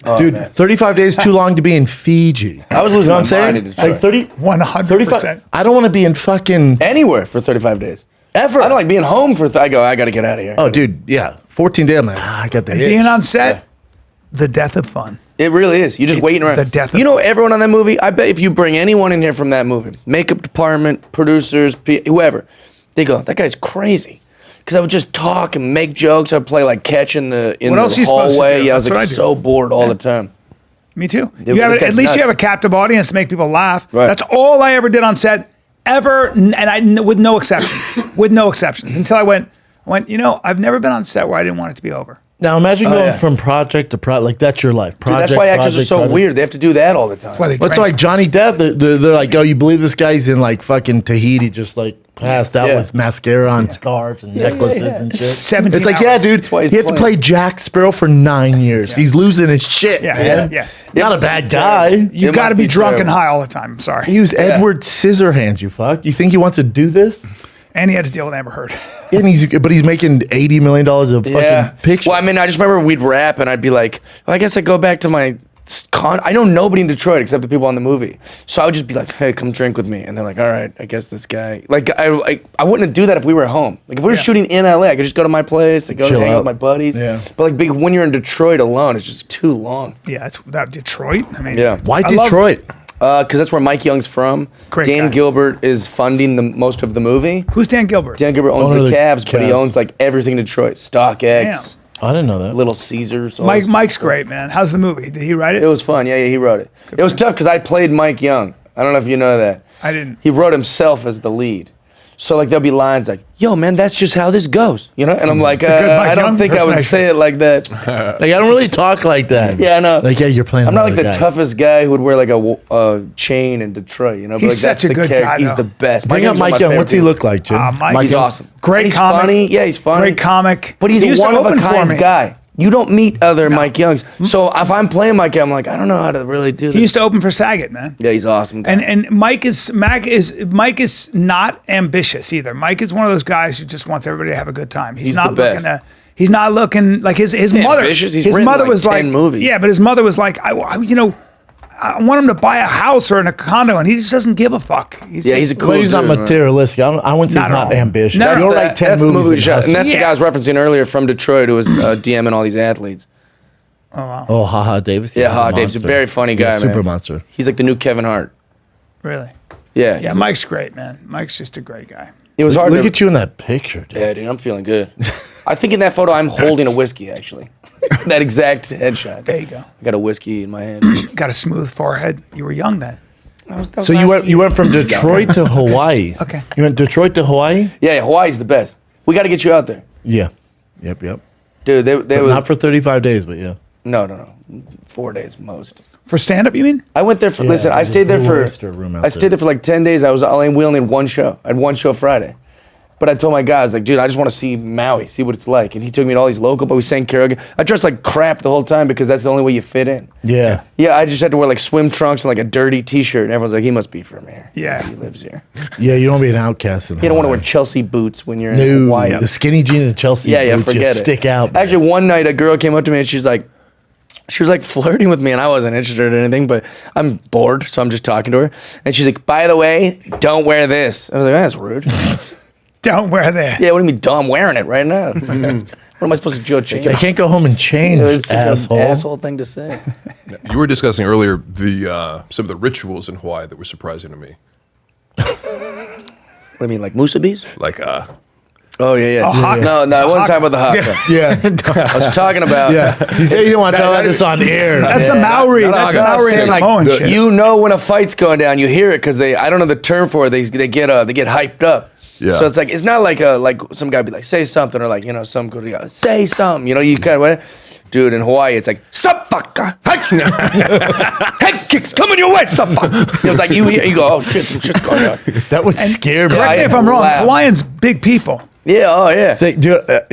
Oh, Dude, man. 35 days too long to be in Fiji. I was losing You know my what I'm saying? mind in Detroit. Like 30, 100%. 35. I don't want to be in fucking Anywhere for 35 days. ever. I don't like being home for. I go. I got to get out of here. Oh, dude, yeah. 14 days. I'm like, I got the itch. Being on set, the death of fun. It really is. You're just waiting around. the death of- You know everyone on that movie? I bet if you bring anyone in here from that movie, makeup department, producers, whoever, they go, that guy's crazy. Because I would just talk and make jokes. I'd play like catch in the What else are the you supposed to hallway. do? Yeah, I was That's what like I do. so bored all the time. Me too. Dude, You have, this guy's at least you nuts. have a captive audience to make people laugh. Right. That's all I ever did on set, ever, with no exceptions. With no exceptions. Until I went, you know, I've never been on set where I didn't want it to be over. Now imagine going yeah. from project to project. Like that's your life. Dude, Project, that's why actors are project, so project. weird. They have to do that all the time. That's why they What's drank. like Johnny Depp? They're like, oh, you believe this guy's in like fucking Tahiti, just like passed out Yeah. with mascara on scarves and necklaces and shit. 17 It's like, hours. yeah, dude, why he's he had to playing. play Jack Sparrow for 9 years. He's losing his shit. Yeah, man. yeah. Not a bad guy. You It got to must be be drunk and terrible. high all the time. I'm sorry. He was Edward Scissorhands. You fuck. You think he wants to do this? And he had to deal with Amber Heard. And he's making $80 million of fucking pictures. Well, I mean, I just remember we'd rap and I'd be like, well, I guess I go back to my I know nobody in Detroit except the people on the movie. So I would just be like, hey, come drink with me. And they're like, all right, I guess this guy. Like, I wouldn't do that if we were at home. Like, if we were Yeah. shooting in LA, I could just go to my place, I go Chill hang out out. with my buddies. Yeah. But like, when you're in Detroit alone, it's just too long. Yeah, that's that Detroit. I mean, Yeah. Why I love- Detroit? Because that's where Mike Young's from. Great Dan guy. Gilbert is funding the most of the movie. Who's Dan Gilbert? Dan Gilbert owns Owner the of the Cavs, but he Cavs. owns like everything in Detroit. StockX, I didn't know that. Little Caesars. all this Mike's stuff. great, man. How's the movie? Did he write it? It was fun. Yeah, he wrote it. It was tough because I played Mike Young. I don't know if you know that. I didn't. He wrote himself as the lead. So like there'll be lines like, "Yo, man, that's just how this goes," you know. And I'm like, a good Mike I don't Young think I would impersonation. say it like that. Like I don't really talk like that. Yeah, I know. Like yeah, you're playing. I'm not like the another guy. toughest guy who would wear like a chain in Detroit, you know. But He's like, such that's a the good character. guy, He's though. the best. Bring up Young's one of Mike my Young. favorite What's he people. look like, Jim? Mike He's Young. awesome. Great He's comic. funny. Yeah, he's funny. Great comic. But he's He used to one of a open for kind me. guy. You don't meet other Mike Youngs. So if I'm playing Mike Young, I'm like, I don't know how to really do this. He used to open for Saget, man. Yeah, he's awesome. Guy. And Mike is not ambitious either. Mike is one of those guys who just wants everybody to have a good time. He's He's not the looking best. to. He's not looking like his mother. ambitious. He's his written, mother like, was 10 like movies. Yeah, but his mother was like, I want him to buy a house or in a condo, and he just doesn't give a fuck. Yeah, he's a cool Well, he's not dude, man. materialistic. I wouldn't say Not he's at not all. ambitious. No, you don't no, write 10 that's the movies movie and shot. hustle. And that's the Yeah. guy I was referencing earlier from Detroit who was DMing all these athletes. Oh, haha, Davis. Yeah, he's Ha Dave's a monster. very funny guy, Yeah, man. super monster. He's like the new Kevin Hart. really. Yeah. Yeah, he's- Mike's great, man. Mike's just a great guy. It was hard Look to. at you in that picture, dude. Yeah, dude, I'm feeling good. I think in that photo I'm holding a whiskey actually. That exact headshot. There you go. I got a whiskey in my hand. Got a smooth forehead. You were young then. That was So you last went year. from Detroit to Hawaii. Okay. You went Detroit to Hawaii? Yeah, Hawaii's the best. We got to get you out there, Yeah. Yep. dude. They But was not for 35 days, but yeah. no, 4 days most. For stand up, you mean? I went there for. Yeah, listen, I there's a stayed there Blue for. Oyster room out I stayed there for like 10 days. We only had one show. I had one show Friday. But I told my guys, like, dude, I just want to see Maui, see what it's like. And he took me to all these local, but we sang karaoke. I dressed like crap the whole time because that's the only way you fit in. Yeah. Yeah, I just had to wear like swim trunks and like a dirty t-shirt. And everyone's like, he must be from here. Yeah. He lives here. Yeah, you don't be an outcast in You don't want to wear Hawaii. Chelsea boots when you're in No, Hawaii. the skinny jeans and Chelsea Yeah, boots forget just it. stick out. man. Actually, one night a girl came up to me and she's like, she was like flirting with me, and I wasn't interested in anything, but I'm bored, so I'm just talking to her. And she's like, by the way, don't wear this. I was like, that's rude. Don't wear that. Yeah, what do you mean, I'm wearing it right now. What am I supposed to do? Change? I can't go home and change, It was such asshole. an asshole thing to say. You were discussing earlier some of the rituals in Hawaii that were surprising to me. What do you mean, like musubis? Like, Oh, yeah. haka. No, I wasn't talking about the haka. Yeah. I was talking about... Yeah. You say you don't want to tell about this on air. That's the Maori. That's the I was Maori and saying, like, Samoan shit. you know when a fight's going down, you hear it because I don't know the term for it. They get hyped up. Yeah. So it's like, it's not like some guy be like, say something, or like, some guy say something. You kind of, dude, in Hawaii, it's like, sup fucker, head kicks coming your way, sup fucker. It was like, you go, oh shit, some shit's going on. That would scare me. Correct me if I'm wrong. Laugh. Hawaiians, big people. Yeah, oh yeah.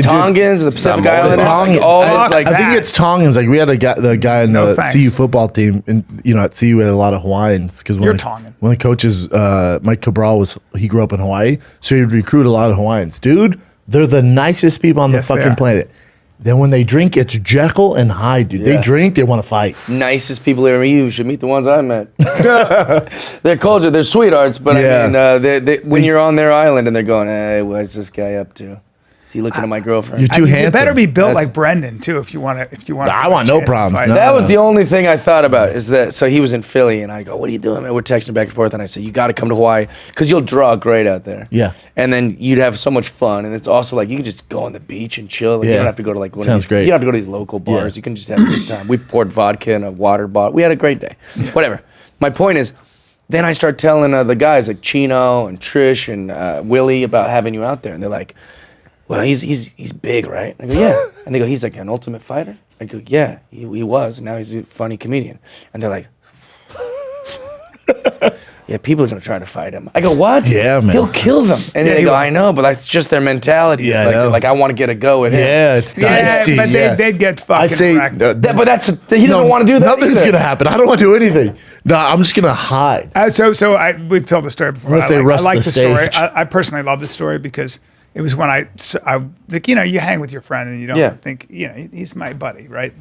Tongans, the Pacific Islanders, I think it's Tongans. Like we had the guy in the thanks. CU football team, and at CU we had a lot of Hawaiians because You're Tongan. When the coaches, Mike Cabral he grew up in Hawaii, so he'd recruit a lot of Hawaiians. Dude, they're the nicest people on the fucking planet. Then when they drink, it's Jekyll and Hyde, dude. Yeah. They drink, they want to fight. Nicest people ever. You should meet the ones I met. Their culture, they're sweethearts, but Yeah. I mean, when you're on their island and they're going, hey, what's this guy up to? Is he looking at my girlfriend? You're too handsome. You better be built That's- like Brendan too, if you want to. I want no problems. No. That was the only thing I thought about is that, so he was in Philly and I go, what are you doing, man? We're texting back and forth and I said, you got to come to Hawaii because you'll draw great out there. Yeah. And then you'd have so much fun. And it's also like, you can just go on the beach and chill. Like, You Yeah. don't have to go to like one Sounds of these, great. You don't have to go to these local bars. Yeah. You can just have a good time. We poured vodka in a water bottle. We had a great day. Whatever. My point is, then I start telling the guys like Chino and Trish and Willie about having you out there. And they're like, well, he's big, right? I go, yeah. And they go, he's like an ultimate fighter? I go, yeah, he was. Now he's a funny comedian. And they're like, yeah, people are going to try to fight him. I go, what? Yeah, man. He'll kill them. And they go, I know, but that's just their mentality. Yeah, It's I know. like I want to get a go at him. Yeah, it's dicey. but yeah. they'd get fucking I say, wrecked. But he doesn't want to do that Nothing's either. gonna happen. I don't want to do anything. No, I'm just gonna hide. We've told the story before. Unless they I rust like the the story. stage. I personally love the story because it was when I like, you hang with your friend and you don't think, he's my buddy, right?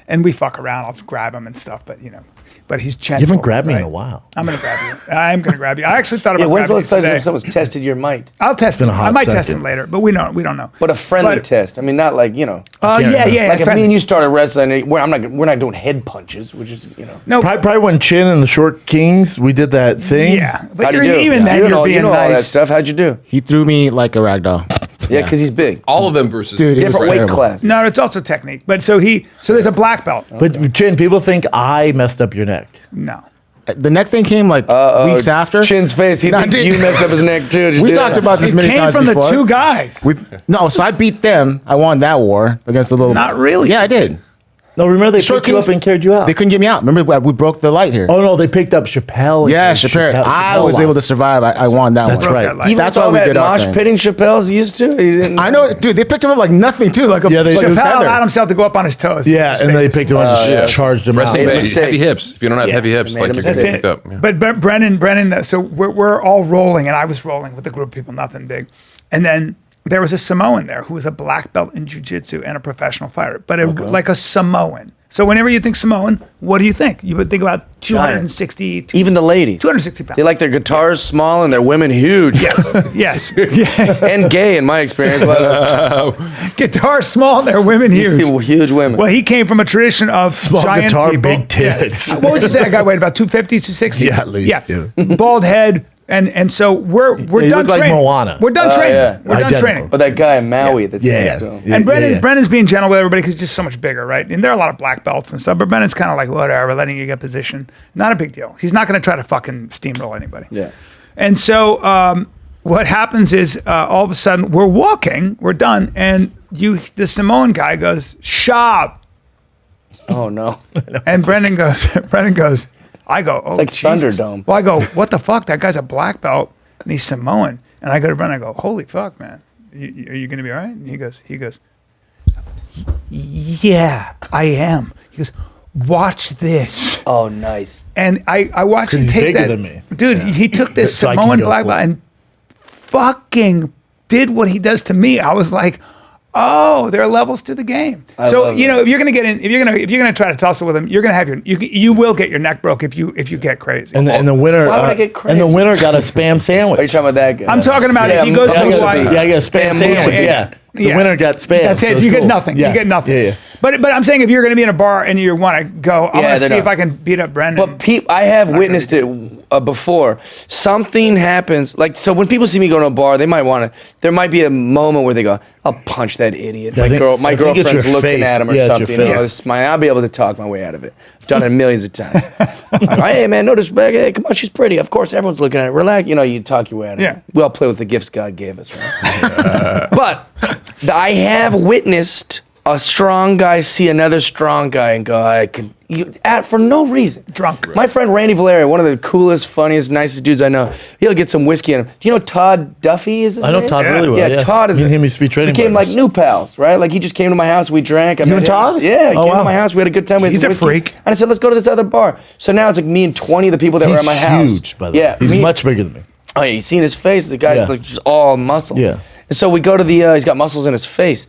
And we fuck around. I'll grab him and stuff, but he's gentle. You haven't grabbed me in right? a while. I'm gonna grab you. I am gonna grab you. I actually thought Yeah, about when's the grabbing last you time today. someone's tested your might? I'll test been him. a hot I might test second. him later, but we don't know. But a friendly test. I mean, not like, Yeah. like if me friendly. and you started wrestling, we're not doing head punches, which is, No, Probably when Chin and the Short Kings, we did that thing. yeah. But how'd you you're, do? even then, you you're being know all that nice. stuff. How'd you do? He threw me like a rag doll. Yeah, because he's big. all of them versus Dude, it was Different weight terrible. class. No, it's also technique. But so there's a black belt. But Chin, people think I messed up your neck. No. The neck thing came like weeks after. Chin's face. He No, thinks dude. you messed up his neck too. Did you We see talked that? about this It many came times from before. the two guys. No, so I beat them. I won that war against the little. Not really. Yeah, I did. No, remember they Short picked you up Kings- and carried you out. They couldn't get me out. Remember, we broke the light here. Oh no, they picked up Chappelle. yeah, Chappelle. I was able to survive. I won that That's one. right. Broke that light. Even That's with why all we that did our mosh thing. pitting Chappelle's used to. He didn't. I know, dude. They picked him up like nothing too, like a, Yeah, they- like a Chappelle Chappelle feather. allowed himself to go up on his toes. Yeah, and they picked him up and just charged him out. wrestling Made a base, mistake. heavy hips. If you don't have Yeah. heavy hips, Made like a you get mistake. picked up. Yeah. But Brennan, so we're all rolling, and I was rolling with a group of people, nothing big. And then there was a Samoan there who was a black belt in jiu-jitsu and a professional fighter, but like a Samoan. So whenever you think Samoan, what do you think? You would think about 260, Even the ladies. 260 pounds. They like their guitars small and their women huge. yes. Yeah. And gay in my experience. Guitar small, and they're women huge. Huge women. Well, he came from a tradition of Small giant guitar, people. big tits. Yeah. What would you say? I got weighed about 250, 260? Yeah, at least, yeah. Bald head. And so we're he done looked like training. Moana. We're done training. yeah. We're done Identical. training. But that guy in Maui that's Yeah. so. Yeah. And Brennan's being gentle with everybody because he's just so much bigger, right? And there are a lot of black belts and stuff, but Brennan's kind of like, whatever, letting you get position. Not a big deal. He's not going to try to fucking steamroll anybody. Yeah. And so what happens is all of a sudden we're walking, we're done, and the Samoan guy goes, "Shab," Oh no. and Brendan goes, I go, "Oh, like Jesus." Thunderdome. Well, I go, "What the fuck? That guy's a black belt and he's Samoan." And I go to Brendan, I go, "Holy fuck, man, are you going to be all right?" And he goes, "Yeah, I am." He goes, "Watch this." Oh, nice. And I watched him he's take bigger that. than me. Dude, he took this So I can Samoan go black for it. belt and fucking did what he does to me. I was like, Oh, there are levels to the game. So love you know, that. if you're gonna get in, if you're gonna try to tussle with him, you're gonna have you will get your neck broke if you get crazy. And the winner, Why would I get and the crazy? winner got a spam sandwich. Are you talking about that guy? I'm talking about if he goes to I got Hawaii. I got a spam Spam sandwich. musubi. Yeah. The Yeah. winner got spam. That's so it. it's You get cool. nothing. Yeah. You get nothing. Yeah. But I'm saying if you're going to be in a bar and you want to go, I Yeah, want to they're see if not. I can beat up Brendan. But I have witnessed it before. Something happens, like so when people see me go to a bar, they might want to. There might be a moment where they go, "I'll punch that idiot." Yeah, I think My it's your girlfriend's looking face. at him or Yeah, it's your something. You know, face. this is I'll be able to talk my way out of it. I've done it millions of times. Like, hey man, no disrespect. Hey, come on, she's pretty. Of course, everyone's looking at it. Relax. You know, you talk your way out of Yeah. it. We all play with the gifts God gave us, right? But I have witnessed a strong guy see another strong guy and go, I can, for no reason. Drunk. My friend Randy Valeria, one of the coolest, funniest, nicest dudes I know, he'll get some whiskey in him. Do you know Todd Duffy is his I know name? Todd really well. Yeah, Todd is. Me and him used to be trading Became partners. like new pals, right? Like he just came to my house, we drank. I You met and him. Todd? Yeah, he Oh, came wow. to my house, we had a good time. We had He's some a whiskey. freak. And I said, let's go to this other bar. So now it's like me and 20 of the people that were He's at my house. huge, by the way. Yeah, He's me- much bigger than me. Oh, yeah, you seen his face? The guy's Yeah. like just all muscle. Yeah. And so we go to the, he's got muscles in his face.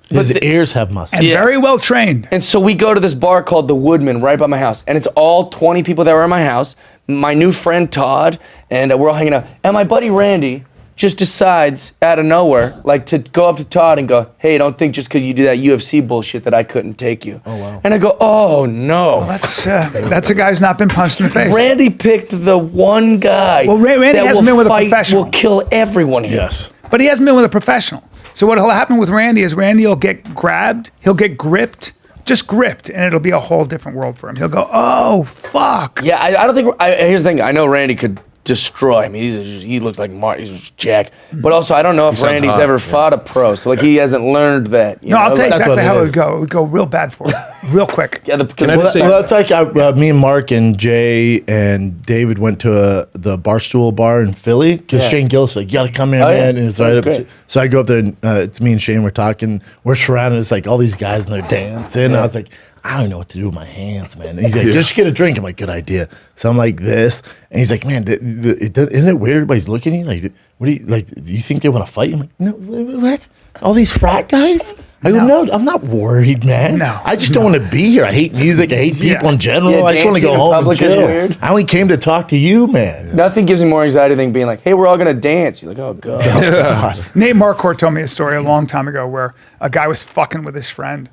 His the- ears have muscles. and Yeah. very well trained. And so we go to this bar called The Woodman right by my house. And it's all 20 people that were in my house. My new friend Todd, and we're all hanging out. And my buddy Randy just decides out of nowhere, like to go up to Todd and go, hey, don't think just because you do that UFC bullshit that I couldn't take you. Oh, wow. And I go, oh, no. That's a guy who's not been punched in the face. Randy picked the one guy Well, Randy that hasn't will been with a fight, professional. will kill everyone here. Yes. But he hasn't been with a professional. So what'll happen with Randy is Randy will get grabbed, he'll get gripped, just gripped, and it'll be a whole different world for him. He'll go, oh, fuck. Yeah, I don't think. Here's the thing. I know Randy could destroy him. He looks like Mark. He's just Jack. But also, I don't know if sounds Randy's hot, ever yeah. fought a pro. So like he hasn't learned that. No, I'll tell you That's exactly what it how it is. would go. It would go real bad for him, real quick. Yeah, Can I just say, Well, that's like me and Mark and Jay and David went to the Barstool bar in Philly because Yeah. Shane Gillis like, you gotta come here, Oh, yeah. man. And it's right up. Great. So I go up there and it's me and Shane. We're talking. We're surrounded. It's like all these guys and they're dancing. And I was like, I don't know what to do with my hands, man. And he's like, just get a drink. I'm like, good idea. So I'm like this, and he's like, man, isn't it weird? Everybody's looking at you like, what do you like? Do you think they want to fight? I'm like, no, what? All these frat guys? I go, no, I'm not worried, man. No, I just don't want to be here. I hate music. I hate people in general. Yeah, I just want to dancing go in home and public is chill. weird. I only came to talk to you, man. Nothing gives me more anxiety than being like, hey, we're all gonna dance. You're like, oh god. God. Nate Marquardt told me a story a long time ago where a guy was fucking with his friend,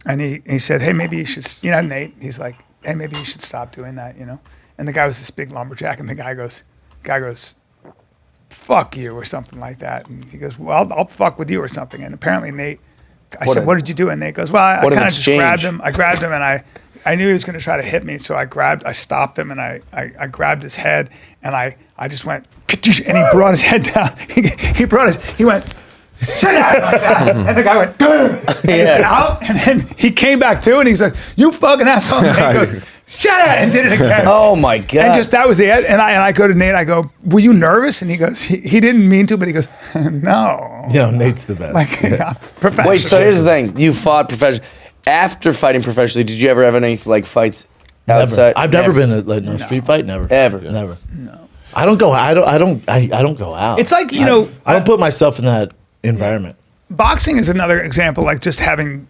and he said, hey, maybe you should, Nate, he's like, hey, maybe you should stop doing that, And the guy was this big lumberjack, and the guy goes, fuck you, or something like that. And he goes, well, I'll fuck with you or something. And apparently Nate, I said, what did you do? And Nate goes, well, I What an kind of just exchange. grabbed him. I grabbed him, and I knew he was going to try to hit me, so I stopped him, and I grabbed his head, and I just went, and he brought his head down. He went, sit down like that. And the guy went, and he was out, and then he came back to, and he's like, you fucking asshole. And he goes, shut up, and did it again. Oh my god. And just that was it. And I go to Nate, I go, were you nervous? And he goes, he didn't mean to, but he goes, no. Yeah, Nate's the best. Like, yeah, professional. Wait, so here's the thing. You fought professionally. After fighting professionally, did you ever have any like fights outside? I've never been in like no street fight. Never. Ever. Never. No. I don't go. I don't go out. It's like, I don't put myself in that environment. boxing is another example, like just having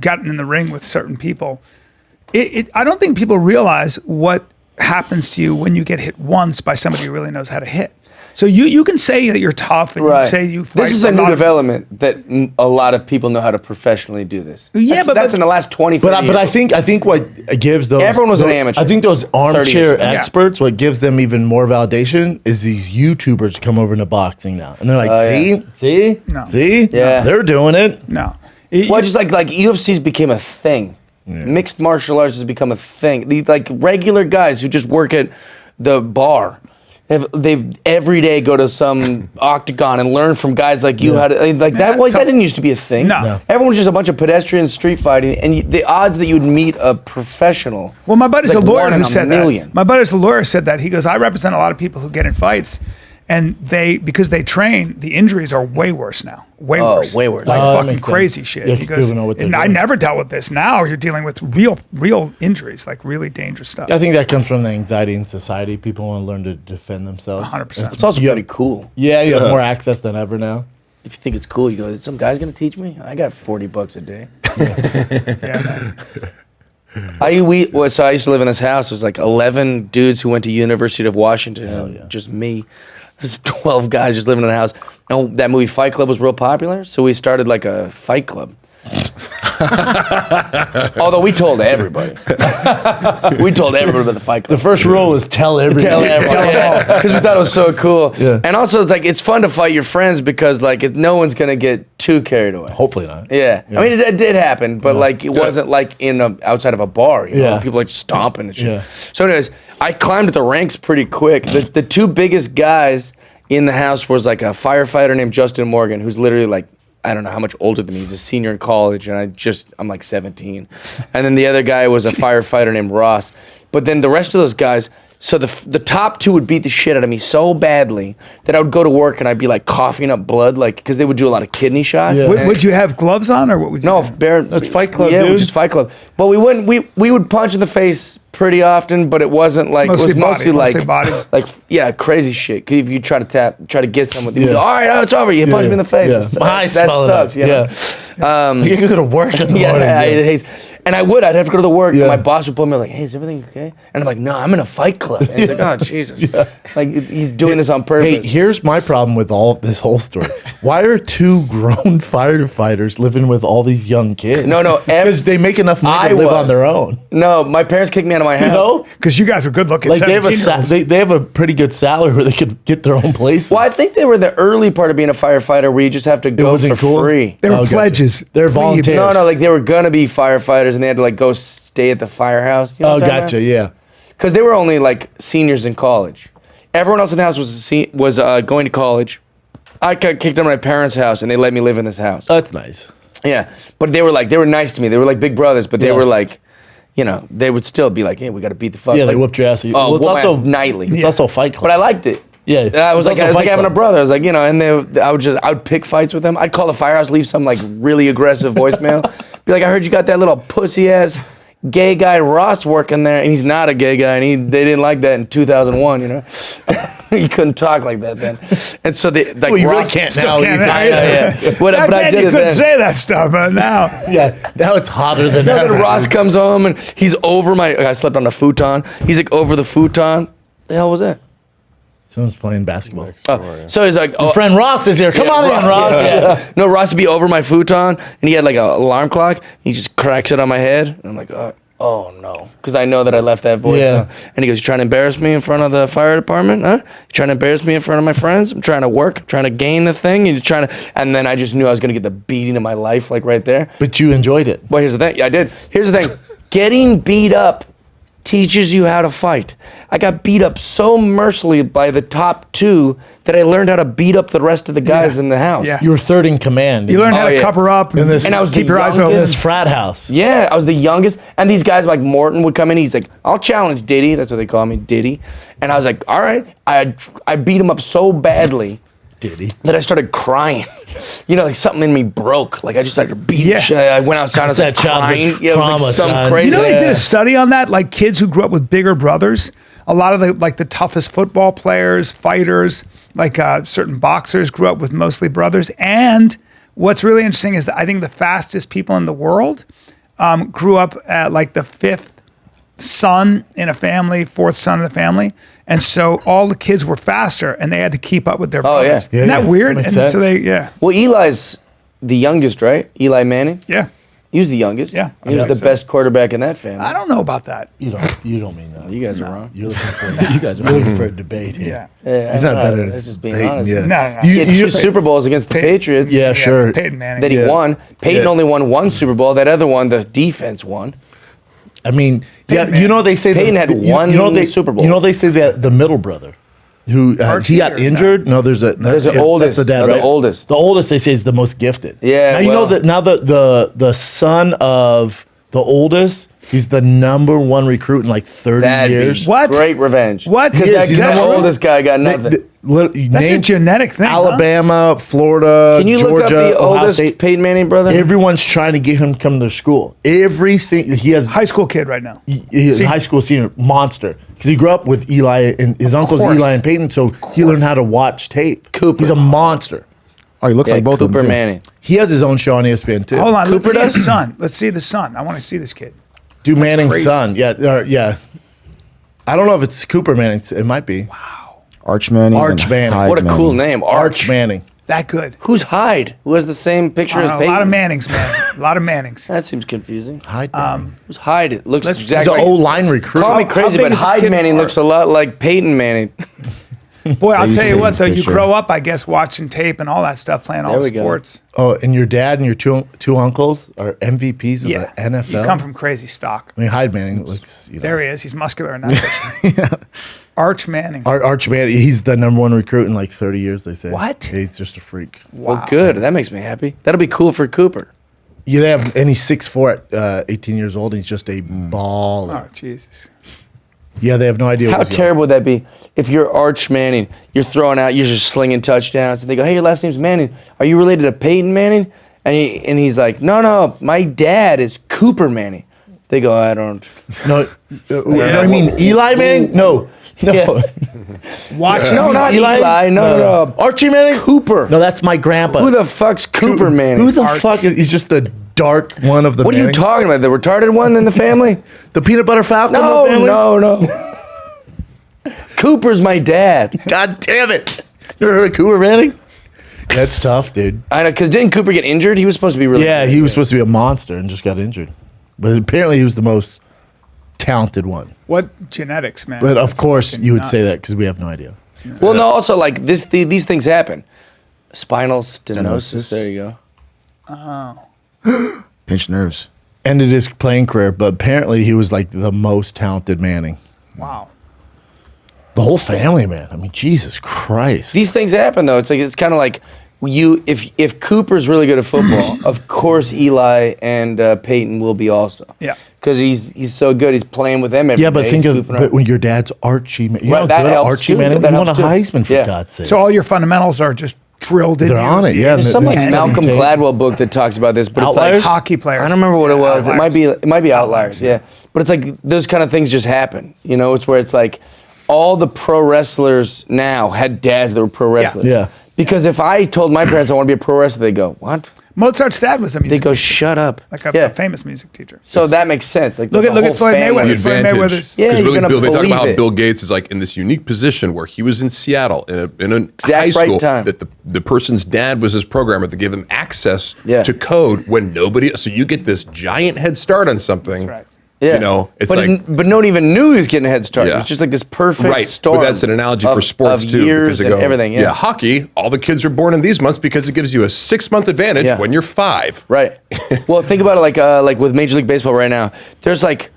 gotten in the ring with certain people. I don't think people realize what happens to you when you get hit once by somebody who really knows how to hit. So you can say that you're tough and Right. you say you fight. This is for a new lot of- development that a lot of people know how to professionally do this. Yeah, that's in the last 20, 30 But I years. think what gives those Everyone was an those- amateur I think those 30 armchair years ago. Yeah. experts, what gives them even more validation is these YouTubers come over into boxing now, and they're like, Oh, see, yeah. see, No. see, Yeah. they're doing it. No. Well, just like UFC's became a thing. Mixed martial arts has become a thing. The like regular guys who just work at the bar, they every day go to some octagon and learn from guys like you how to like that. Like tough. that didn't used to be a thing. No. Everyone was just a bunch of pedestrians street fighting, and the odds that you'd meet a professional. Well, my buddy's like a lawyer one in who a said million. that. My buddy's a lawyer said that. He goes, I represent a lot of people who get in fights, and because they train, the injuries are way worse now. Way Oh, worse. way worse. Like Oh, that fucking makes sense. crazy shit. Yeah, He 'cause goes, people know what they're and I doing. never dealt with this. Now you're dealing with real injuries, like really dangerous stuff. I think that comes from the anxiety in society. People want to learn to defend themselves. 100%. It's also Yeah. pretty cool. Yeah, you have more access than ever now. if you think it's cool, you go, some guy's gonna teach me? I got $40 a day. So I used to live in this house. It was like 11 dudes who went to University of Washington. And just me. There's 12 guys just living in a house. And that movie Fight Club was real popular, so we started like a fight club. Although we told everybody. We told everybody about the Fight Club. The first rule is tell everybody. Tell everyone, because we thought it was so cool. Yeah. And also, it's like it's fun to fight your friends because like no one's gonna get too carried away. Hopefully not. Yeah. I mean, it did happen, but like it wasn't like outside of a bar. You know? Yeah. People like stomping and shit. Yeah. So, anyways, I climbed the ranks pretty quick. The two biggest guys in the house was like a firefighter named Justin Morgan, who's literally like, I don't know how much older than me. He's a senior in college, and I'm like 17. And then the other guy was a firefighter named Ross. But then the rest of those guys, so the top two would beat the shit out of me so badly that I would go to work and I'd be like coughing up blood, like because they would do a lot of kidney shots. Yeah. Would you have gloves on, or what would you? No, do? That's Fight Club, Yeah, dude. just Fight Club. But we wouldn't. We would punch in the face pretty often, but it wasn't like Mostly it was mostly body, like mostly body. like yeah, crazy shit. 'Cause if you try to get someone, you Yeah. go, all right, it's over. You punch me in the face. Yeah. That My eyes that swelling up. sucks. You know? You could go to work in the Yeah, morning. I hates. And I'd have to go to the work, Yeah. and my boss would pull me like, "Hey, is everything okay?" And I'm like, "No, I'm in a fight club." And he's like, "Oh, Jesus!" Like he's doing this on purpose. Hey, here's my problem with this whole story. Why are two grown firefighters living with all these young kids? No, because they make enough money to live on their own. No, my parents kicked me out of my house. You know, Because you guys are good looking. like they have 17-year-olds. they have a pretty good salary where they could get their own place. Well, I think they were the early part of being a firefighter where you just have to go wasn't for cool? free. They were gotcha. pledges. They're Plebes. volunteers. No, like they were gonna be firefighters and they had to like go stay at the firehouse. You know Oh, gotcha. Yeah. Because they were only like seniors in college. Everyone else in the house was going to college. I got kicked out of my parents' house and they let me live in this house. That's nice. Yeah, but they were nice to me. They were like big brothers, but they Yeah. were like, you know, they would still be like, hey, we got to beat the fuck. Yeah, like, they whooped your ass. Oh, Well, whoop my ass nightly. It's also Fight Club. But I liked it. Yeah, And I was it's like also Fight having a Club. brother. I was like, you know, and I would pick fights with them. I'd call the firehouse, leave some like really aggressive voicemail, be like, I heard you got that little pussy ass gay guy Ross working there, and he's not a gay guy, and they didn't like that in 2001. You know, he couldn't talk like that then, and so they like Well, you really Ross can't Still now. can't, either. right? Yeah. But Back I then did you it couldn't then. say that stuff, but now. Yeah, now it's hotter than Then ever. Ross comes home and he's over I slept on a futon. He's like over the futon. The hell was that? Someone's playing basketball. So he's like, oh, Friend Ross is here. Come on in, Ross. Yeah. No, Ross would be over my futon, and he had like an alarm clock. He just cracks it on my head, and I'm like, oh no, because I know that I left that voice. Yeah. And he goes, "You trying to embarrass me in front of the fire department? Huh? You trying to embarrass me in front of my friends? I'm trying to work, I'm trying to gain the thing, and you're trying to." And then I just knew I was gonna get the beating of my life, like right there. But you enjoyed it. Well, here's the thing. Yeah, I did. Here's the thing. Getting beat up teaches you how to fight. I got beat up so mercilessly by the top two that I learned how to beat up the rest of the guys Yeah. in the house. Yeah. You were third in command. You learn how Oh, to yeah. cover up and, this- And I was keep the your eyes youngest. open. This frat house. Yeah, I was the youngest. And these guys like Morton would come in. He's like, I'll challenge Diddy. That's what they call me, Diddy. And I was like, all right. I beat him up so badly Diddy. that I started crying. You know, like something in me broke. Like I just started beating Yeah. shit. I went outside. I was That's like that crying. childhood Yeah, it was trauma, like some son. crazy. You know, they did Yeah. a study on that. Like kids who grew up with bigger brothers, a lot of the toughest football players, fighters, like certain boxers grew up with mostly brothers. And what's really interesting is that I think the fastest people in the world grew up at like the fifth son in a family, fourth son in a family. And so all the kids were faster and they had to keep up with their Oh, yeah. brothers. Yeah, Isn't that yeah. weird? Makes And so sense. they, Well, Eli's the youngest, right? Eli Manning. yeah. He was the youngest. Yeah, He was I the think so. best quarterback in that family. I don't know about that. You don't mean that. You guys are wrong. You're looking for you guys are looking for a debate here. Yeah. Yeah, He's I not don't better know. than That's just being Peyton, honest. Yeah. No, no. He had two Super Bowls against the Patriots. Yeah, sure. Peyton Manning. That he Yeah. won. Peyton Yeah. only won one Super Bowl. That other one, the defense won. I mean, Peyton you know they say Peyton had one Super Bowl. You know they say that the middle brother, who Archie he got or injured. No, there's an yeah, oldest. That's the dad, No, the right? oldest. The oldest they say is the most gifted. Yeah, Now you know well- that now the son of the oldest, he's the number one recruit in like 30 That'd years. be What? great revenge. What? Because He is. that He's number one? oldest guy got nothing. That's a genetic thing. huh? Alabama, Florida, Can you Georgia, look up the Ohio oldest State. Peyton Manning brother? Everyone's trying to get him to come to their school. Every single he has High school kid right now. he's a high school senior monster because he grew up with Eli and his uncle's course. Eli and Peyton, so he learned how to watch tape. Cooper. He's a monster. Oh, he looks like both of Cooper them. too. Manning. He has his own show on ESPN too. Hold on, let's Cooper see his does? son. Let's see the son. I want to see this kid. Do Manning's crazy. son. Yeah. I don't know if it's Cooper Manning. It might be. Arch Manning. Arch and Manning. Hyde What a cool Manning. name, Arch Manning. That good. Who's Hyde? Who has the same picture as A Peyton? lot of Mannings, man. A lot of Mannings. That seems confusing. Hyde Manning. Who's Hyde? It looks Let's- He's exactly. an old line recruit. Call me How crazy, big but is this Hyde kid Manning in looks a lot like Peyton Manning. Boy, I'll used tell to you hate what, his though, you picture. grow up, I guess, watching tape and all that stuff, playing all There the we go. sports. Oh, and your dad and your two uncles are MVPs of Yeah. the NFL. You come from crazy stock. I mean, Hyde Manning looks. There he is. He's muscular in that picture. Arch Manning. Arch Manning. He's the number one recruit in like 30 years. They say. What? Yeah, he's just a freak. Well, good. That makes me happy. That'll be cool for Cooper. Yeah, they have, and he's 6'4" at 18 years old. And he's just a baller. Oh, Jesus. Yeah, they have no idea. How what he's terrible would that be if you're Arch Manning, you're throwing out, you're just slinging touchdowns, and they go, "Hey, your last name's Manning. Are you related to Peyton Manning?" And he's like, "No, my dad is Cooper Manning." They go, "I don't." No, I mean Eli Manning. No. Yeah. Watch No, him. not Eli. No. Archie Manning. Cooper. No, that's my grandpa. Who the fuck's Cooper Manning? Who the fuck is? He's just the dark one of the. What are you Mannings. talking about? The retarded one in the family? The peanut butter falcon. of the family? No. Cooper's my dad. God damn it! You ever heard of Cooper Manning? That's tough, dude. I know, because didn't Cooper get injured? He was supposed to be really Yeah, good. he was supposed to be a monster and just got injured. But apparently, he was the most talented one. What genetics, man? But of That's course, fucking you would say nuts. that because we have no idea. Well, no, also, like, these things happen. Spinal stenosis. Stenosis. There you go. Pinched nerves. Ended his playing career, but apparently, he was like the most talented Manning. Wow. The whole family, man. I mean, Jesus Christ. These things happen, though. It's kind of like if Cooper's really good at football, of course Eli and Peyton will be also. Yeah. Because he's so good. He's playing with them every Yeah, but day. think He's of goofing around. when your dad's Archie. You Right, know that how good helps Archie too. Manning. That He won a helps too. Heisman for Yeah. God's sake. So all your fundamentals are just drilled in. They're on it. Yeah, There's some like It's Malcolm tape. Gladwell book that talks about this, but Outliers? it's like Hockey players. I don't remember what it was. Outliers. It might be outliers. Yeah, but it's like those kind of things just happen. You know, it's where it's like all the pro wrestlers now had dads that were pro wrestlers. Yeah. Because if I told my parents I want to be a pro wrestler, they go, "What?" Mozart's dad was a They music go, teacher, "Shut up." like a yeah. famous music teacher. So that makes sense. Like Look the at whole Floyd family. Mayweather. The Floyd advantage. Mayweather's. Yeah, Because you're really, gonna Bill, they talk about how believe it. Bill Gates is like in this unique position where he was in Seattle in a high right school time. that the person's dad was his programmer that gave them access Yeah. to code when nobody. So you get this giant head start on something. That's right. Yeah. You know, it's but like but no one even knew he was getting a head start. Yeah. It's just like this perfect right, storm. but that's an analogy for of- sports of too. years because they and go, everything. Yeah. hockey. All the kids are born in these months because it gives you a 6-month advantage Yeah. when you're 5. Right. Well, think about it like with Major League Baseball right now. There's like,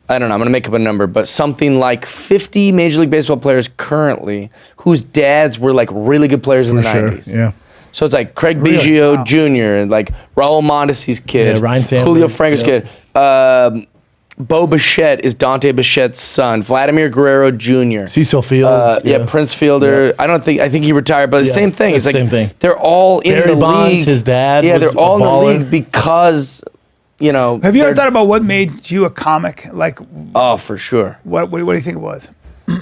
I don't know, I'm going to make up a number, but something like 50 Major League Baseball players currently whose dads were like really good players in the For sure. 90s. Yeah. So it's like Craig Really? Biggio Jr. and like Raul Mondesi's kid, Yeah, Ryan Sandberg. Julio Franco's Yep. kid. Bo Bichette is Dante Bichette's son. Vladimir Guerrero Jr. Cecil Fields. Yeah, Prince Fielder. Yeah. I think he retired, but the Yeah, same thing. it's It's the like same thing. they're all in Barry the Bonds, league. his dad Yeah, was they're a all in baller. the league because, you know. Have you ever they're- thought about what made you a comic? Like, Oh, for sure. what do you think it was?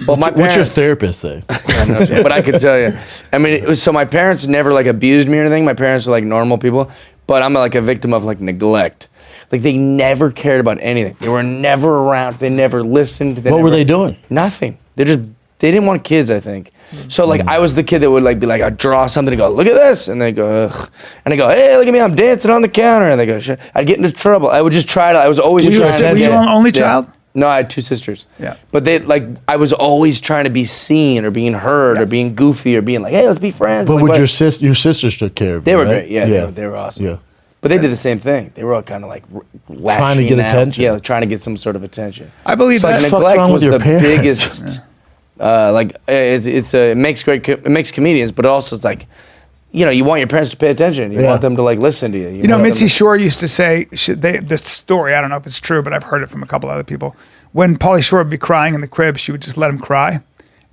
Well, my What's your parents. therapist say? But I could tell you. I mean, it was so my parents never like abused me or anything. My parents were like normal people, but I'm like a victim of like neglect. Like they never cared about anything. They were never around. They never listened. What were they doing? Nothing. They didn't want kids, I think. So like I was the kid that would like be like, I'd draw something and go, look at this, and they go, ugh. And I go, hey, look at me, I'm dancing on the counter, and they go, shit. I'd get into trouble. I would just try to. I was always Were you trying to. an only child? No, I had 2 sisters. Yeah. But they like I was always trying to be seen or being heard or being goofy or being like, hey, let's be friends. But Like, would what- your sisters took care of you, They were right? great. Yeah, they were awesome. Yeah. But they did the same thing. They were all kind of like Trying to get lashing out. attention. Yeah, trying to get some sort of attention. I believe So that. the fuck's neglect wrong was with your the parents? biggest. It makes comedians, but also it's like, you know, you want your parents to pay attention. You Yeah. want them to like listen to you. You know, want them Mitzi to- Shore used to say, the story, I don't know if it's true, but I've heard it from a couple other people. When Pauly Shore would be crying in the crib, she would just let him cry.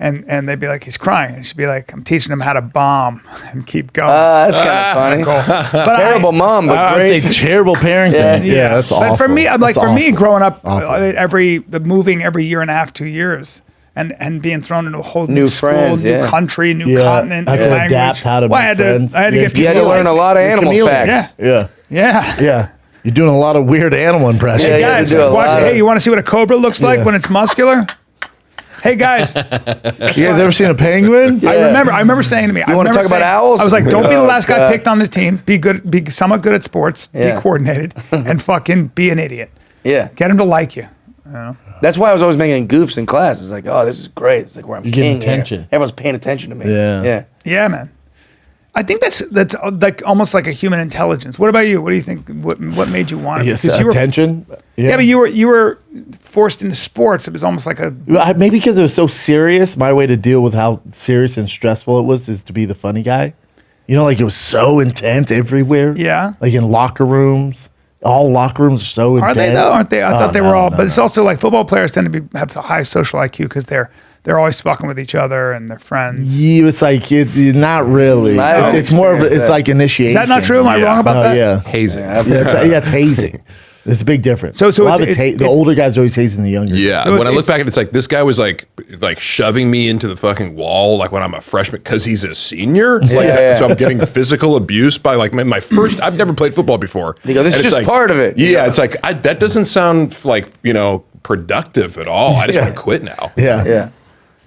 And they'd be like, he's crying. And she'd be like, I'm teaching him how to bomb and keep going. That's kind of funny. But Terrible mom, but I'd great. say terrible parenting. Yeah. Yeah, that's awful. But for me, That's for me, awful. growing up, Awful. moving every year and a half, 2 years, and being thrown into a whole New school, friends, new yeah. country, new Yeah. continent, I new had to language. adapt how to Well, make friends. I had to Yeah. get You people had to learn a lot of animal chameleon. facts. Yeah. Yeah. Yeah. You're doing a lot of weird animal impressions. Yeah, Hey you guys, do a watch. lot of- Hey, you want to see what a cobra looks like Yeah. when it's muscular? Hey guys, You guys ever seen a penguin? I remember saying to me, You wanna talk about owls? I was like, don't be the Oh, last guy God. picked on the team. Be good, be somewhat good at sports, Yeah. be coordinated, and fucking be an idiot. Yeah. Get him to like you. That's why I was always making goofs in class. It's like, oh, this is great. It's like where I'm You're getting king here. attention. Everyone's paying attention to me. Yeah. Yeah. Yeah, man. I think that's like almost like a human intelligence. What about you? What do you think? What made you want it? Yes, 'Cause you were- attention. Yeah, but you were forced into sports. It was almost like a Maybe because it was so serious. My way to deal with how serious and stressful it was is to be the funny guy. You know, like it was so intense everywhere. Yeah. Like in locker rooms. All locker rooms are so intense. Are they though? Aren't they? I thought they were all. But it's no. also like football players tend to have a high social IQ because they're always fucking with each other and they're friends. Yeah, it's like not really. I haven't It's more of experienced it's that. like initiation. Is that not true? Am I Yeah. wrong about Oh that? yeah. Hazing. It's hazing. There's a big difference. So A lot of it's- the older guys are always hazing the younger. Yeah, So when it's- I look back, it's like this guy was like shoving me into the fucking wall, like when I'm a freshman, because he's a senior. Like, yeah. so I'm getting physical abuse by like my first. I've never played football before. You go, this And is it's just part of it. Yeah, it's like that doesn't sound like productive at all. I just Yeah. want to quit now. Yeah. Yeah.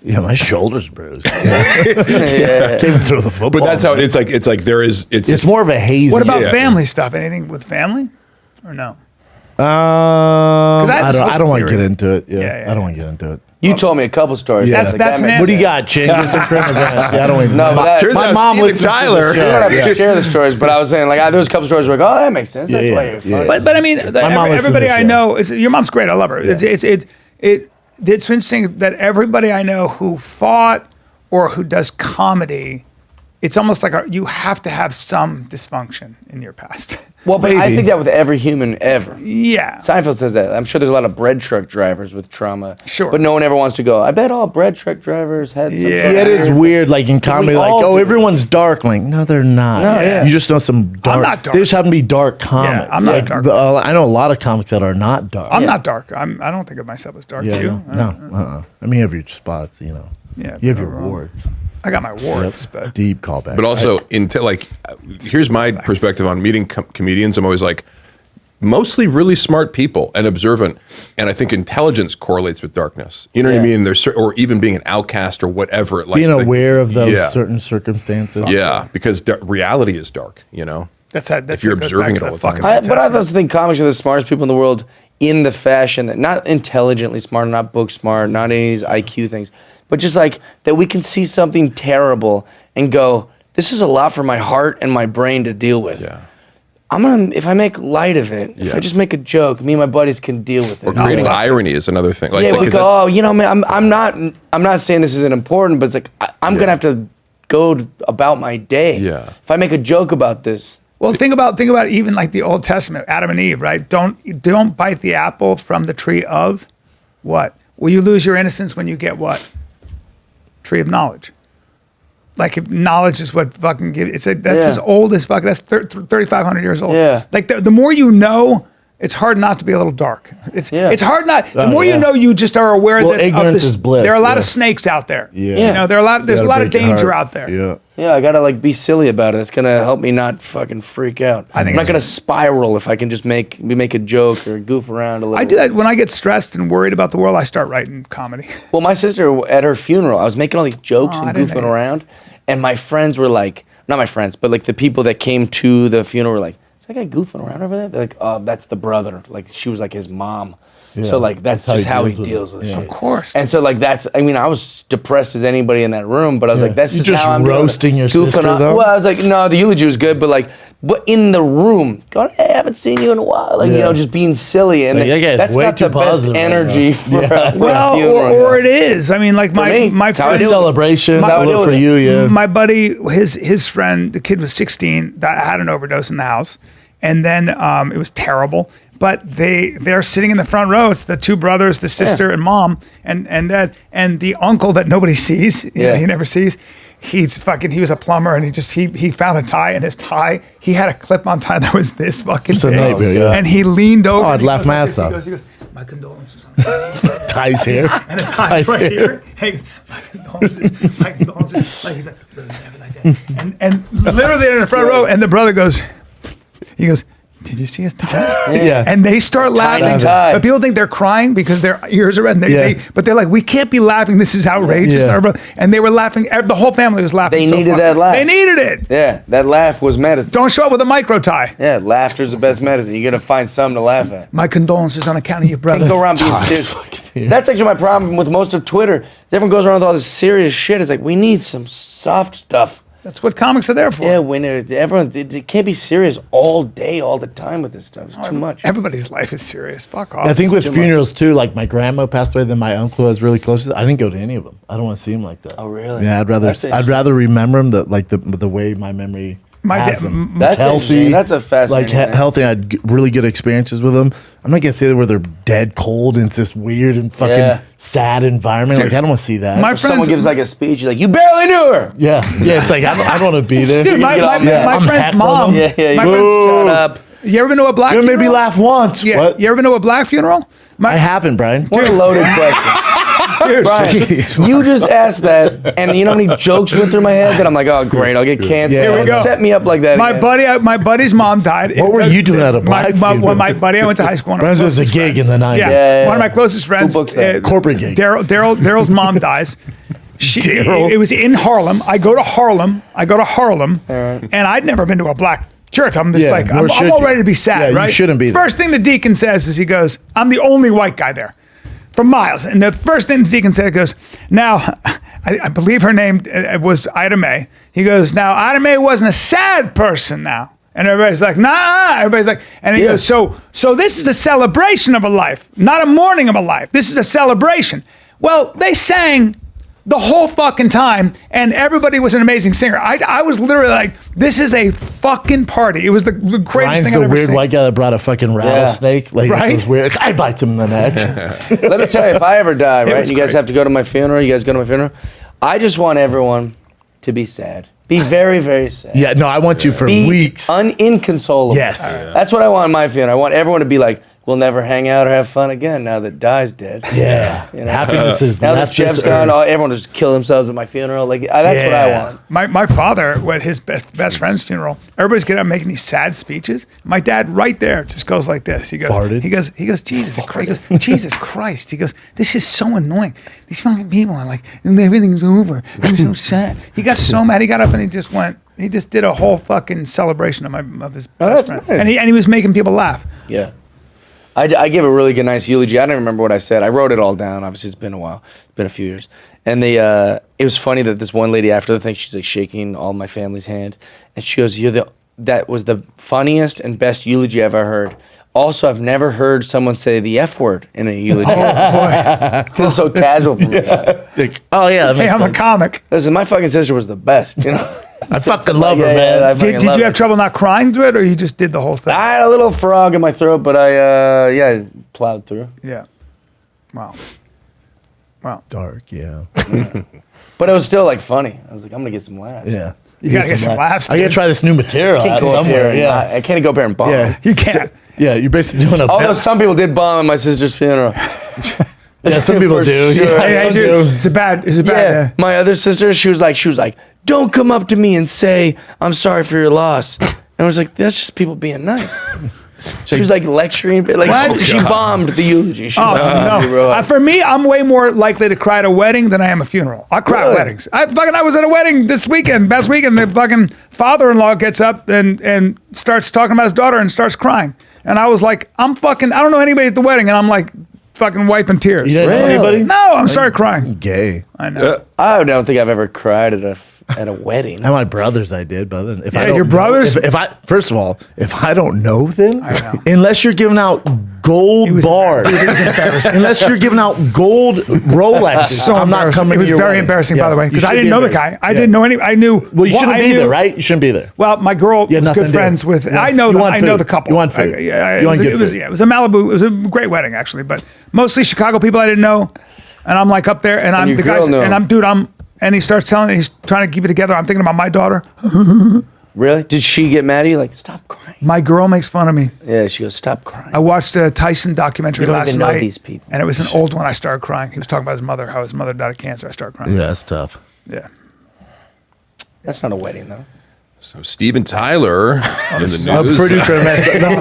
Yeah, my shoulder's bruised. Yeah. Came through the football. But that's how it's like. It's like there is. It's more of a hazing. What about Yeah. family stuff? Anything with family, or no? I this don't. whole I don't want to theory. get into it. Yeah, Yeah, I don't want to get into it. You told me a couple stories. Yeah. That's that makes nasty. What do you got, Changes and criminal events? Yeah, I don't even. No, but that- Turns my out mom Steven listens to the Tyler. show. You don't have Yeah. to share the stories, but I was saying, like, there was a couple stories where like, oh, that makes sense. That's Yeah, why yeah, you're yeah. funny. But I mean, mom listens to everybody the I show. know, your mom's great. I love her. It's interesting that everybody I know who fought or who does comedy, it's almost like you have to have some dysfunction in your past. Well, but I Maybe. think that with every human ever. Yeah. Seinfeld says that. I'm sure there's a lot of bread truck drivers with trauma. Sure. But no one ever wants to go, I bet all bread truck drivers had some Yeah. sort of Yeah, it is weird-" weird. Like in comedy, like, all oh, do. everyone's dark. I'm like, no, they're not. No, yeah. You just know some dark. not dark. They just happen to be dark comics. I'm not Like, dark. I know a lot of comics that are not dark. I'm not dark. I don't think of myself as dark. Yeah, Do you? no. I mean, you have your spots. Yeah, you have your wrong. warts. I got my warts, but Deep callback. But also, here's my perspective on meeting comedians. I'm always like, mostly really smart people and observant, and I think intelligence correlates with darkness. You know what I Yeah. mean? There's or even being an outcast or whatever. Like being aware of those yeah. certain circumstances. Yeah, because reality is dark. You know. that's If you're that goes observing back it to all that the time. fucking But I testament. also think comics are the smartest people in the world in the fashion that not intelligently smart, not book smart, not any of these IQ things, but just like that we can see something terrible and go, this is a lot for my heart and my brain to deal with. Yeah. If I make light of it, if Yeah. I just make a joke, me and my buddies can deal with it. Or creating irony is another thing. Like, Yeah, it's like, we 'cause go, that's- oh, you know, man, I'm not saying this isn't important, but it's like I'm gonna have to go about my day. Yeah. If I make a joke about this, Well, think about even like the Old Testament, Adam and Eve, right? Don't bite the apple from the tree of what? Will you lose your innocence when you get what? Tree of knowledge. Like if knowledge is what fucking that's Yeah. as old as fuck. That's 3,500 years old. Yeah. Like the more you know, it's hard not to be a little dark. It's hard not. The more you yeah. know, you just are aware Well, that of ignorance this, is bliss, there are a lot yeah. of snakes out there. Yeah. You know, there's a lot Gotta of break your danger heart. out there. Yeah. yeah, I gotta like be silly about it. It's gonna help me not fucking freak out. I think I'm not it's- gonna spiral if I can just make a joke or goof around a little. I do that when I get stressed and worried about the world. I start writing comedy. Well, my sister at her funeral, I was making all these jokes Oh, I and didn't goofing know. around, and my friends were like, not my friends, but like the people that came to the funeral were like, "Is that guy goofing around over there?" They're like, "Oh, that's the brother." Like she was like his mom. So like that's just how he deals with it. Of course. And so like I was depressed as anybody in that room, but I was like, that's You're just just how I'm roasting your sister, though? Well, I was like, no, the eulogy was good, but like, but in the room, going, hey, I haven't seen you in a while, like you Yeah. know, just being silly, and Like, that guy's that's way not too the best positive right energy now. for, Yeah. for Well, a funeral. or it is. I mean, like me, my it's how I friend, do it. Celebration How I deal for with it. you, yeah. my buddy, his friend, the kid was 16 that had an overdose in the house, and then it was terrible. But they're sitting in the front row. It's the two brothers, the sister and mom, and dad, and the uncle that nobody sees. You know, Yeah. he never sees. He was a plumber, and he found a tie, and his tie, he had a clip-on tie that was this fucking Just a big. nightmare, yeah. And he leaned over. Oh, I'd and he laugh goes my like ass this. off. He goes, my condolences on the Ties here. and it ties right here. Hey, my condolences. Like he's like, really never like that. And literally in the front row, and the brother goes, he goes, did you see his tie? Yeah. And they start laughing. tie. But people think they're crying because their ears are red. And but they're like, we can't be laughing. This is outrageous. Yeah. And they were laughing. The whole family was laughing. They so needed fucking- that laugh. They needed it. Yeah, that laugh was medicine. Don't show up with a micro tie. Yeah, laughter's the best medicine. You're gonna find something to laugh at. My condolences on account of your brother. Can't go around being Ties serious. fucking here. That's actually my problem with most of Twitter. Everyone goes around with all this serious shit. It's like we need some soft stuff. That's what comics are there for. Yeah, when everyone it can't be serious all day, all the time with this stuff. It's too much. Everybody's life is serious. Fuck off. I think with funerals too, like my grandma passed away, then my uncle I was really close to. I didn't go to any of them. I don't want to see him like that. Oh, really? Yeah, That's I'd rather remember him the way my memory My has dad- him. That's healthy. interesting. That's a fascinating like thing. healthy. I had really good experiences with them. I'm not gonna say that where they're dead cold and it's this weird and fucking Yeah. sad environment. Like I don't want to see that. My If someone friends, gives like a speech, you're like, you barely knew her. yeah, it's like I don't want to be there. dude, my get all mad. my I'm friend's heckling mom. them. Yeah, My you friend's- shut up. You ever been to a black You funeral? made me laugh once. Yeah. What? You ever been to a black funeral? I haven't, Brian. What a loaded question. Dude, Brian, you just asked that, and you know how many jokes went through my head that I'm like, oh, great, I'll get canceled. Yeah. Here we go. Set me up like that. my again. buddy's mom died. What were you doing at a black funeral? My buddy, I went to high school. One of my Brian's was a closest gig in friends. the 90s. Yeah. Yeah. One of my closest friends. books that? Corporate gig. Daryl's mom dies. Daryl. It was in Harlem. I go to Harlem, and I'd never been to a black church. I'm just Yeah, like, nor I'm should all you. ready to be sad, Yeah, you right? shouldn't be there. First thing the deacon says is he goes, I'm the only white guy there. For miles. And the first thing the deacon said goes, now, I believe her name was Ida Mae. He goes, now, Ida Mae wasn't a sad person now. And everybody's like, nah. Everybody's like, and he goes, so this is a celebration of a life, not a mourning of a life. This is a celebration. Well, they sang the whole fucking time, and everybody was an amazing singer. I was literally like, this is a fucking party. It was the greatest Brian's thing the I've ever weird seen. white guy that brought a fucking rattlesnake. Like Right? it was weird. I bite him in the neck. Let me tell you, if I ever die, right, was and you guys crazy. have to go to my funeral, you guys go to my funeral, I just want everyone to be sad. Be very, very sad. Yeah, no, I want you for Be weeks. inconsolable. Yes. That's what I want in my funeral. I want everyone to be like, we'll never hang out or have fun again now that Di's dead. Yeah. You know? Happiness is Now that left Jeff's this gone, earth. everyone will just kill themselves at my funeral. Like that's what I Yeah. want. My father, at his best friend's funeral, everybody's getting up making these sad speeches. My dad, right there, just goes like this. He goes, Farted? He goes, Jesus Christ. He goes, Jesus Christ. He goes, this is so annoying. These fucking people are like, everything's over. I'm so sad. He got so mad. He got up and he just went. He just did a whole fucking celebration of his best that's friend, nice. and he was making people laugh. Yeah. I gave a really good, nice eulogy. I don't remember what I said. I wrote it all down. Obviously, it's been a while. It's been a few years. And it was funny that this one lady after the thing, she's like shaking all my family's hand, and she goes, that was the funniest and best eulogy I've ever heard. Also, I've never heard someone say the F word in a eulogy. It's so casual for me. Like, oh yeah, that Hey, makes I'm a sense. comic. Listen, my fucking sister was the best, you know? I fucking love her, Yeah, man. I fucking Did love you her. have trouble not crying through it, or you just did the whole thing? I had a little frog in my throat, but I plowed through. Yeah. Wow. Dark, yeah. But it was still like funny. I was like, I'm gonna get some laughs. Yeah. You gotta get some laughs, I gotta dude. try this new material I can't out go up here somewhere. and Yeah. I can't go up here and bomb. Yeah. You can't. Yeah, you're basically doing a Although bit. some people did bomb at my sister's funeral. Yeah, some people For do. sure. Yeah, Hey, some dude, do. it's a bad. Yeah, my other sister, she was like, don't come up to me and say I'm sorry for your loss. And I was like, that's just people being nice. She was like lecturing, but like What? she bombed the eulogy. She Oh bombed it real no! hard. For me, I'm way more likely to cry at a wedding than I am a funeral. I cry Really? at weddings. I was at a wedding this weekend, past weekend. The fucking father-in-law gets up and starts talking about his daughter and starts crying, and I was like, I don't know anybody at the wedding, and I'm like, fucking wiping tears. You didn't know Really? anybody? No, I'm sorry, crying. Gay. I know. I don't think I've ever cried at a wedding. And my brothers, I did, but then if I Yeah, don't your know- brothers? if I first of all, if I don't know them, I know. unless you're giving out gold was bars, unless you're giving out gold Rolexes, So I'm not embarrassing. coming. It was to your very wedding. embarrassing, by Yes, the way, you because I should didn't be know the embarrassed. guy. I Yeah. didn't know any. I knew. Well, you shouldn't I be knew- there, right? You shouldn't be there. Well, my girl You had was nothing good to do. friends with. You want- I know you them. want I know food. the couple. You want food. It You want was- good it was, food. yeah, it was a Malibu. It was a great wedding actually, but mostly Chicago people I didn't know, and I'm like up there, and I'm your the girl guys, knew and him. and he starts telling, he's trying to keep it together. I'm thinking about my daughter. Really? Did she get mad at you? Like, stop crying. My girl makes fun of me. Yeah, she goes, stop crying. I watched a Tyson documentary You don't last even know night, these people. and it was an old one. I started crying. He was talking about his mother, how his mother died of cancer. I started crying. Yeah, that's tough. Yeah. That's not a wedding, though. So Steven Tyler in the news. Producer,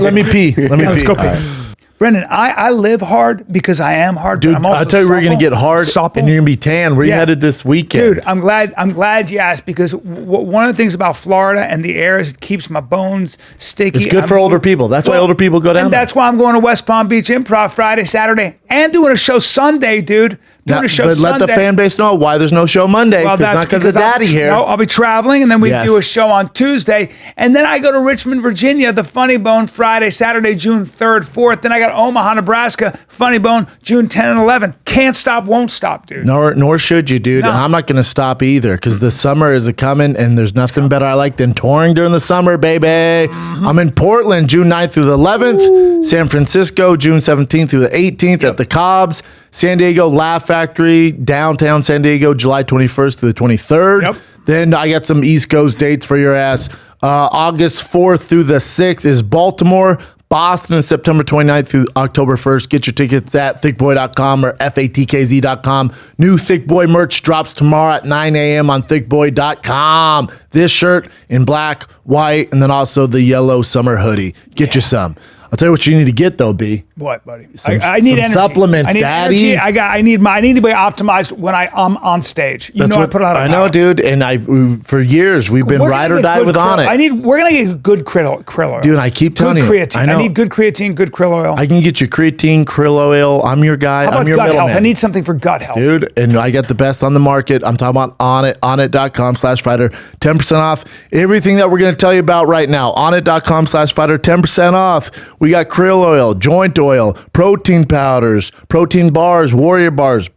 let me pee. Let me Let's pee. go pee. Brendan, I live hard because I am hard. Dude, but I'm also I'll tell you where you're going to get hard supple. and you're going to be tan. Where you Yeah. headed this weekend? Dude, I'm glad you asked because one of the things about Florida and the air is it keeps my bones sticky. It's good for older people. That's why older people go down And there. that's why I'm going to West Palm Beach Improv Friday, Saturday, and doing a show Sunday, dude. Doing Now, a show but Sunday. let the fan base know why there's no show Monday. Well, It's not because of Daddy here. No, I'll be traveling, and then we Yes. do a show on Tuesday, and then I go to Richmond, Virginia, the Funny Bone Friday, Saturday, June 3rd, 4th. Then I got Omaha, Nebraska, Funny Bone, June 10 and 11. Can't stop, won't stop, dude. Nor should you, dude. No. And I'm not going to stop either because the summer is a coming, and there's nothing better I like than touring during the summer, baby. Mm-hmm. I'm in Portland, June 9th through the 11th. San Francisco, June 17th through the 18th at the Cobbs. San Diego Laugh Factory, downtown San Diego, July 21st through the 23rd. Yep. Then I got some East Coast dates for your ass. August 4th through the 6th is Baltimore. Boston is September 29th through October 1st. Get your tickets at thickboy.com or fatkz.com. New Thick Boy merch drops tomorrow at 9 a.m. on thickboy.com. This shirt in black, white, and then also the yellow summer hoodie. Get you some. I'll tell you what you need to get though, B. What, buddy? Some- I need some energy. supplements, I need Daddy. energy. I need to be optimized when I'm on stage. You That's know, I what- put a lot of I know, power. dude, and for years we've been We're ride gonna or get die good with krill- On It. We're gonna get good krill oil. Dude, I keep telling good you. creatine. I know. I need good creatine, good krill oil. I can get you creatine, krill oil. I'm your guy. How I'm about your gut health? middleman. I need something for gut health. Dude, and I got the best on the market. I'm talking about On It, onit.com/fighter, 10% off everything that we're going to tell you about right now. Onit.com/fighter, 10% off. We got krill oil, joint oil, protein powders, protein bars, warrior bars,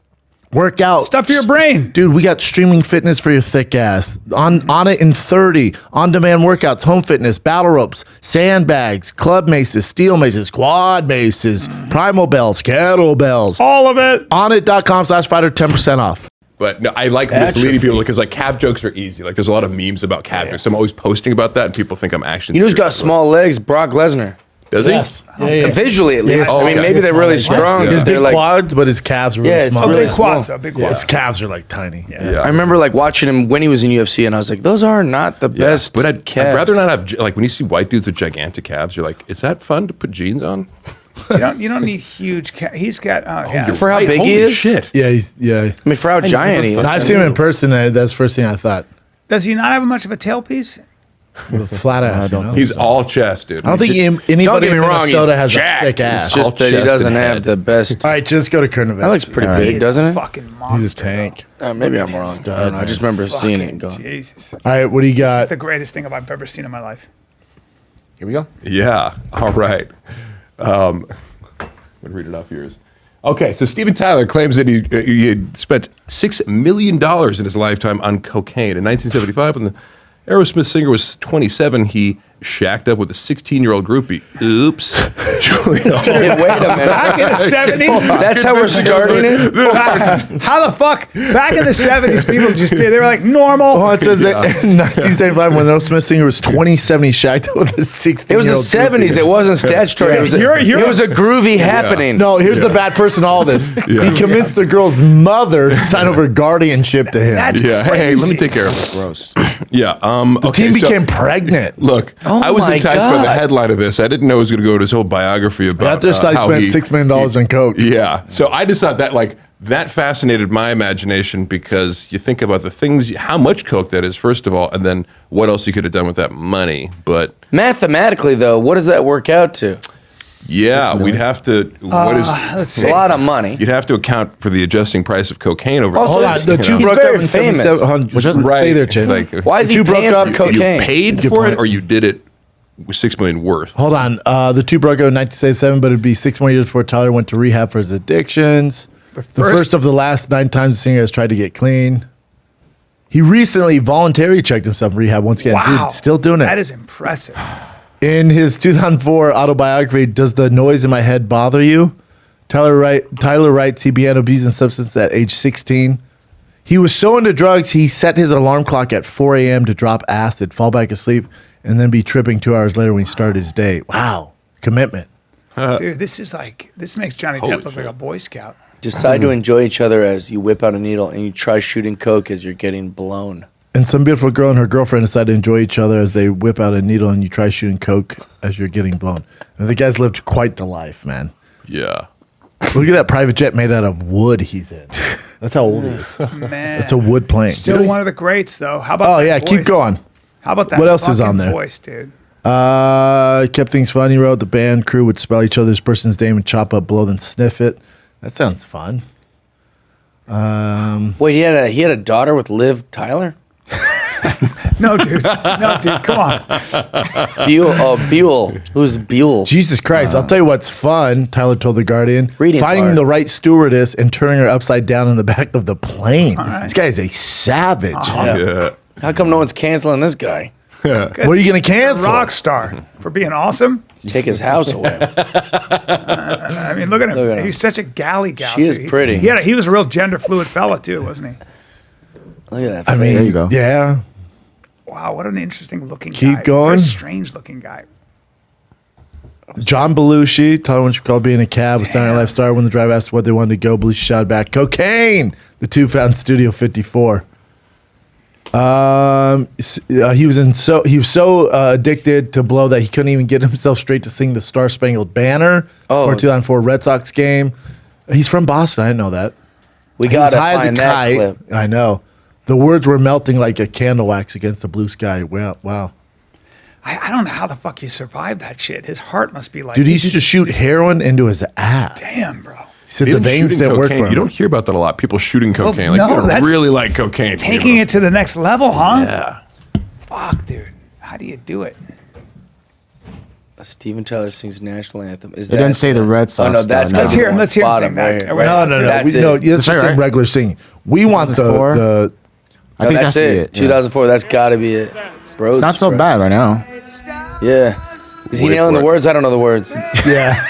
workout. Stuff for your brain. Dude, we got streaming fitness for your thick ass. On It in 30, on-demand workouts, home fitness, battle ropes, sandbags, club maces, steel maces, quad maces, primal bells, kettlebells. All of it. Onit.com/fighter, 10% off. But no, I like misleading people because like calf jokes are easy. Like there's a lot of memes about calf jokes. I'm always posting about that, and people think I'm actually. You know who's got small legs? Brock Lesnar. Does he? Yeah. Visually, at least. Oh, I mean, okay. maybe they're really strong. Yeah. His They're big like, quads, but his calves are really Yeah, it's small. Oh, really big quads, small. though. Big quads. His calves are like tiny. Yeah. I remember like watching him when he was in UFC, and I was like, those are not the best. But I'd calves. rather not have like when you see white dudes with gigantic calves, you're like, is that fun to put jeans on? You don't need huge. He's got. Yeah. You're For how right. big Holy he is? Shit. Yeah, I I mean, for how giant he is. I've seen him in person. And that's the first thing I thought. Does he not have much of a tailpiece? Flat ass. You know? He's all chest, dude. I don't think Don't anybody get in me wrong, Minnesota he's has jacked. a thick ass. It's just All that he chest doesn't and have head. the best. All right, just go to current events. That looks pretty He big, is doesn't a it? fucking monster. He's a tank. Maybe I'm wrong. I don't know. I just remember seeing it and going. Jesus. All right, what do you This is got? the greatest thing I've ever seen in my life. Here we go. Yeah. All right. I'm gonna read it off yours. Okay, so Steven Tyler claims that he had spent $6 million in his lifetime on cocaine. In 1975, when the Aerosmith singer was 27, he shacked up with a 16-year-old groupie. Oops. Julia Hey, wait a minute. Back in the 70s? That's how we're starting it? How the fuck? Back in the 70s, people just did. They were like normal. Oh, it says that in 1975, when the Smith singer was 27, he shacked up with a 16-year-old. It was the 70s. It wasn't statutory. It was You're- it was a groovy happening. No, here's the bad person in all this. He convinced the girl's mother to sign over guardianship to him. That's Yeah, hey, let me crazy. take care of it. Gross. Yeah. The Okay, team so- became pregnant. Look, Oh I was my enticed by the God. headline of this. I didn't know it was going to go to his whole biography about After I how spent he- $6 million on coke. Yeah. So I just thought that that fascinated my imagination because you think about the things, how much coke that is, first of all, and then what else you could have done with that money. But Mathematically, though, what does that work out to? yeah, we'd have to. What is? Let's It's see. a lot of money. You'd have to account for the adjusting price of cocaine over. Also, Hold it's- on, the two He's broke very up in famous. 77. Right. Stay there, Chin. Like, Why is The he two broke paying up, for you cocaine? You paid Good for point. it, or you did it with $6 million worth. Hold on. The two broke up in 1977, but it'd be 6 more years before Tyler went to rehab for his addictions. The first of the last 9 times the singer has tried to get clean. He recently voluntarily checked himself in rehab once again. Wow. Dude, still doing it. That is impressive. In his 2004 autobiography, Does the Noise in My Head Bother You? Tyler writes he began abusing substance at age 16. He was so into drugs, he set his alarm clock at 4 a.m. to drop acid, fall back asleep, and then be tripping 2 hours later when he started his day. Wow. Commitment. Dude, this makes Johnny Depp look like a Boy Scout. Decide to enjoy each other as you whip out a needle and you try shooting coke as you're getting blown. And some beautiful girl and her girlfriend decide to enjoy each other as they whip out a needle and you try shooting coke as you're getting blown. And the guy's lived quite the life, man. Yeah. Look at that private jet made out of wood he's in. That's how old he is. Man. It's a wood plane. Still one of the greats, though. How about Oh, that yeah. voice? Keep going. How about that What else is on fucking there? voice, dude? Kept things fun. He wrote the band crew would spell each other's person's name and chop up, blow, then sniff it. That sounds fun. Wait, he had a daughter with Liv Tyler? No, dude. No, dude. Come on. Buell. Who's Buell? Jesus Christ. I'll tell you what's fun, Tyler told The Guardian. Reading's Finding hard. the right stewardess and turning her upside down in the back of the plane. This guy is a savage. Yeah. How come no one's canceling this guy? What are you going to cancel? Rockstar for being awesome. Take his house away. I mean, look at him. Look at him. He's such a galley gal. She is pretty. He was a real gender fluid fella too, wasn't he? Look at that. I mean, There you go. Yeah. Wow, what an interesting looking guy. Keep going. Very strange looking guy. John Belushi, tell her what you call being a cab. A Saturday Night Live star. When the driver asked what they wanted to go, Belushi shouted back, "Cocaine!" The two found in Studio 54. He was so addicted to blow that he couldn't even get himself straight to sing the Star Spangled Banner for 2004 Red Sox game. He's from Boston. I didn't know that. We He was gotta high as a find that kite. clip. I know. The words were melting like a candle wax against the blue sky. Wow. I don't know how the fuck he survived that shit. His heart must be like, Dude, he used to shoot heroin into his ass. damn, bro. He said Even the veins shooting didn't work cocaine, for him. you don't hear about that a lot. People shooting cocaine. Like, no, you gotta that's really like cocaine. to be Taking able it to the next level, huh? Yeah. Fuck, dude. How do you do it? Steven Tyler sings national anthem. Is It doesn't say the Red Sox. Oh no, that's though, Let's no. hear him. Let's hear him Bottom sing that. right here. Right. No. That's We, it. no, it's That's just right. in regular singing. We want 2004? the I think that's that's it. it. 2004. That's got to be it. Bro, It's not so bad right now. Yeah. Is he Wait nailing for the it. words? I don't know the words. yeah.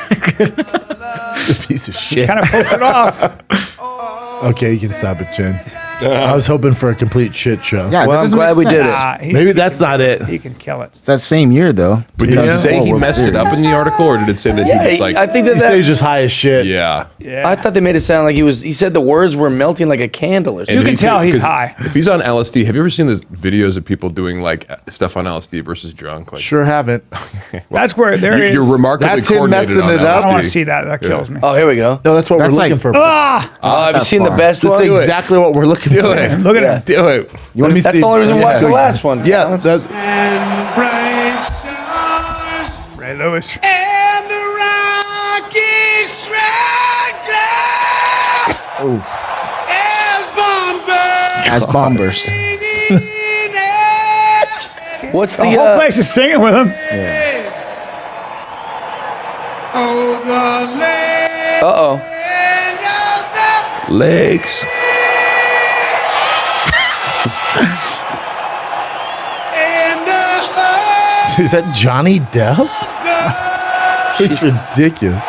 Piece of shit. Kind of pulls it off. Okay, you can stop it, Jen. I was hoping for a complete shit show. Yeah, Well, that I'm doesn't glad make we did sense. it. Maybe that's not it. He can kill it. It's that same year though. But did it say 2004 he World messed it up Series. in the article, or did it say that Yeah, he just like? I think He said that. he's just high as shit. Yeah. Yeah. I thought they made it sound like he said the words were melting like a candle or And something. can he said- tell he's 'cause high. If he's on LSD, have you ever seen the videos of people doing like stuff on LSD versus drunk? Like, Sure haven't. That's where there is. you're remarkably That's him coordinated messing on it LSD. up. I don't want to see that. That kills me. Oh, here we go. No, that's what That's we're looking like- for. Ah! Oh, have you that seen the far. best That's one? exactly what we're looking Do for. it. Look at Yeah. him. Do it. Let me That's see. the only reason why Yeah. the last one. Yeah, that's, And bright stars Ray Lewis. and the Rockies struggle as bombers. As bombers. What's The the whole place is singing with him. Oh, the land Uh-oh. of the Legs. and the heart is that Johnny Depp? It's ridiculous.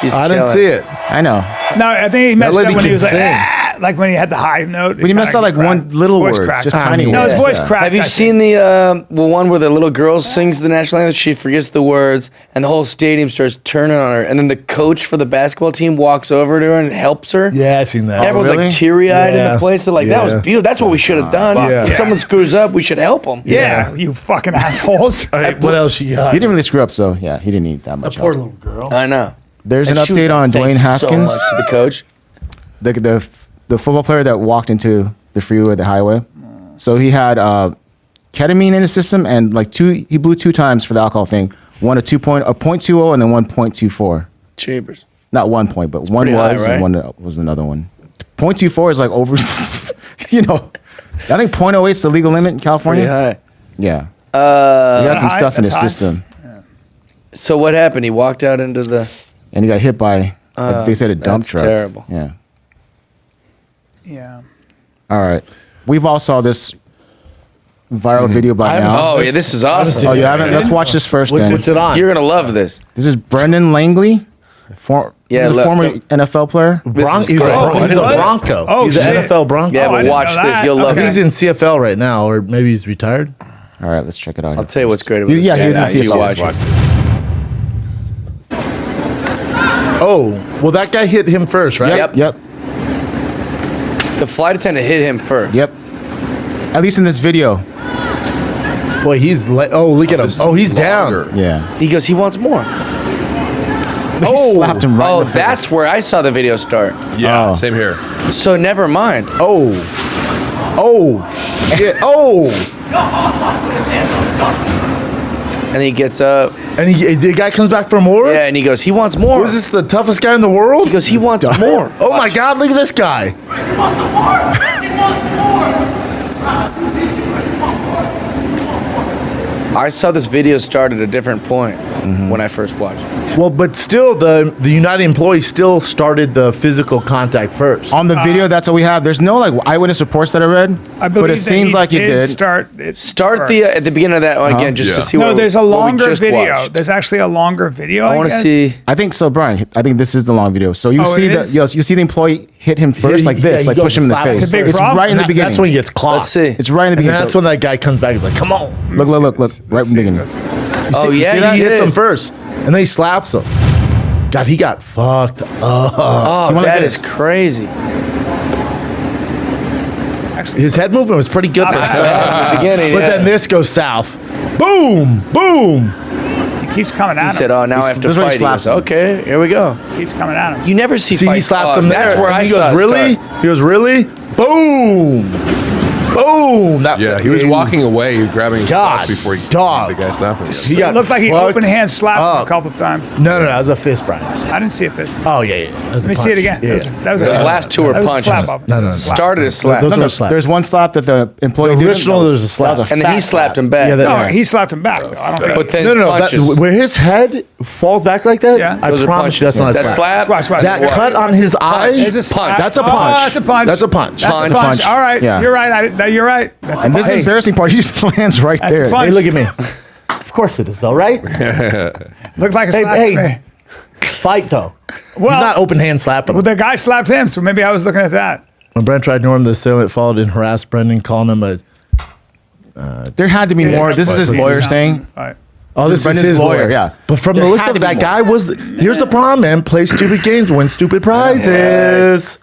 She's I didn't killing see it. I know. No, I think he messed lady up when he can was like, sing. like when he had the high note. But he messed up like one little Voice words, cracked. just tiny No, his words. voice Yeah. cracked. Have you I think. seen the one where the little girl sings the national anthem? She forgets the words, and the whole stadium starts turning on her. And then the coach for the basketball team walks over to her and helps her. Yeah, I've seen that. Everyone's really? like teary-eyed in Yeah. the place. They're like, "That Yeah. was beautiful. That's what we should have done. Yeah. If someone screws up, we should help them." Yeah, you fucking assholes. All right, what else you got? He didn't really screw up, so yeah, he didn't need that much Poor help. little girl. I know. There's an And she was update like, on "Thank Dwayne you Haskins, so much to the coach. the football player that walked into the freeway, the highway. So he had ketamine in his system, and he blew 2 times for the alcohol thing. One a 0.20 and then 1.24. Chambers. Not 1 point, but one pretty high, was right? and one was another one. 0.24 is like over. I think 0.08 is the legal limit in Pretty California. high. Yeah. So he had some high? stuff in That's his high? system, So what happened? He walked out into the. and he got hit by. They said a dump that's truck. terrible. Yeah. Yeah. All right. We've all saw this viral video by now. Oh yeah, this is awesome. seen Oh, it. you haven't? Let's watch this first then. What's it on? You're gonna love this. This is Brendan Langley, Yeah, He's a look, former look. NFL player. He's Oh, I a didn't know that. Bronco. Oh, he's an shit. NFL Bronco. Yeah, I but didn't watch know this. that. You'll love Okay. it. He's in CFL right now, or maybe he's retired. All right, let's check it out. I'll tell you what's great about Yeah, this. he's in You CFL. watch it. Oh, well, that guy hit him first, right? Yep. Yep. The flight attendant hit him first. Yep. At least in this video. Boy, he's look at him. This Oh, he's is down. longer. Yeah. He goes, he wants more. He slapped him right Oh, in the face. that's where I saw the video start. Yeah, Oh. same here. So never mind. Oh, shit. Oh, And he gets up. and the guy comes back for more. Yeah, and he goes, he wants more. Was this the toughest guy in the world? He goes, he wants more. Oh my God! Look at this guy. I saw this video start at a different point when I first watched it. Well, but still, the United employee still started the physical contact first. On the video, that's what we have. There's no like eyewitness reports that I read, I believe but it that seems like it did. Start it Start first. the at the beginning of that one again, just to Yeah. see No, what there's a what we longer just video. watched. There's actually a longer video. I want to guess. see. I think so, Brian. I think this is the long video. So you Oh, see it the is? yes, you see the employee hit him first like this, Yeah, like he push goes him in the slap him. face. It's a big It's problem. right in the That- beginning. That's when he gets clocked. Let's see. It's right in the And beginning. that's So- when that guy comes back. He's like, "Come on!" look, right in the beginning. Oh yeah, See, he hits did. him first, and then he slaps him. God, he got fucked up. Oh, went like that is this. crazy. His head movement was pretty good for a In second. the beginning, But yeah. then this goes south. Boom! Boom! He keeps coming at He him. said, "Oh, now I have to this is where he fight." He slaps goes, him. "Okay, here we go." Keeps coming at him. You never see. See, he fights. slaps Oh, him there. That's where and I he saw goes, it "Really?" start. He goes, "Really?" Boom! Boom! That, Yeah, he was walking away, grabbing his God, stuff before he dog. the guy snapped him. He got It looked like he fucked open hand slapped him a up. couple of times. No, that was a fist, Brian. I didn't see a fist. Oh yeah. Let me see it again. Yeah. That was Those last two were that was a punches. slap up. No. Started a slap. Those No, were no, slaps. there's one slap that the employee The did. original, That there's a slap. that was And then he fat slapped slap. him back. Yeah, No, Yeah. he slapped him back. Though. I don't think. But then No. punches. Where his head falls back like that, Yeah. I Those are promise you punches. that's not a That slap. slap. Watch. That Watch. cut on his eye, Is a punch. that's a Oh, punch. that's a punch. That's a punch. That's Punch. a punch. All right. Yeah. You're right. You're right. That's a And punch. this is the embarrassing part. He just lands right That's a there. punch. Hey, look at me. Of course it is, though, right? Looked like a Hey, slap. hey. to me. Fight though. Well- He's not open hand slapping. Well, the guy slapped him, so maybe I was looking at that. When Brent tried to norm, the assailant followed and harassed Brendan, calling him a. There had to be more. This is his But- lawyer saying. All right. Oh, this is Brendan's his lawyer. lawyer, yeah. But from There the look had of to be that more. guy was here's the problem, man. Play stupid games, win stupid prizes.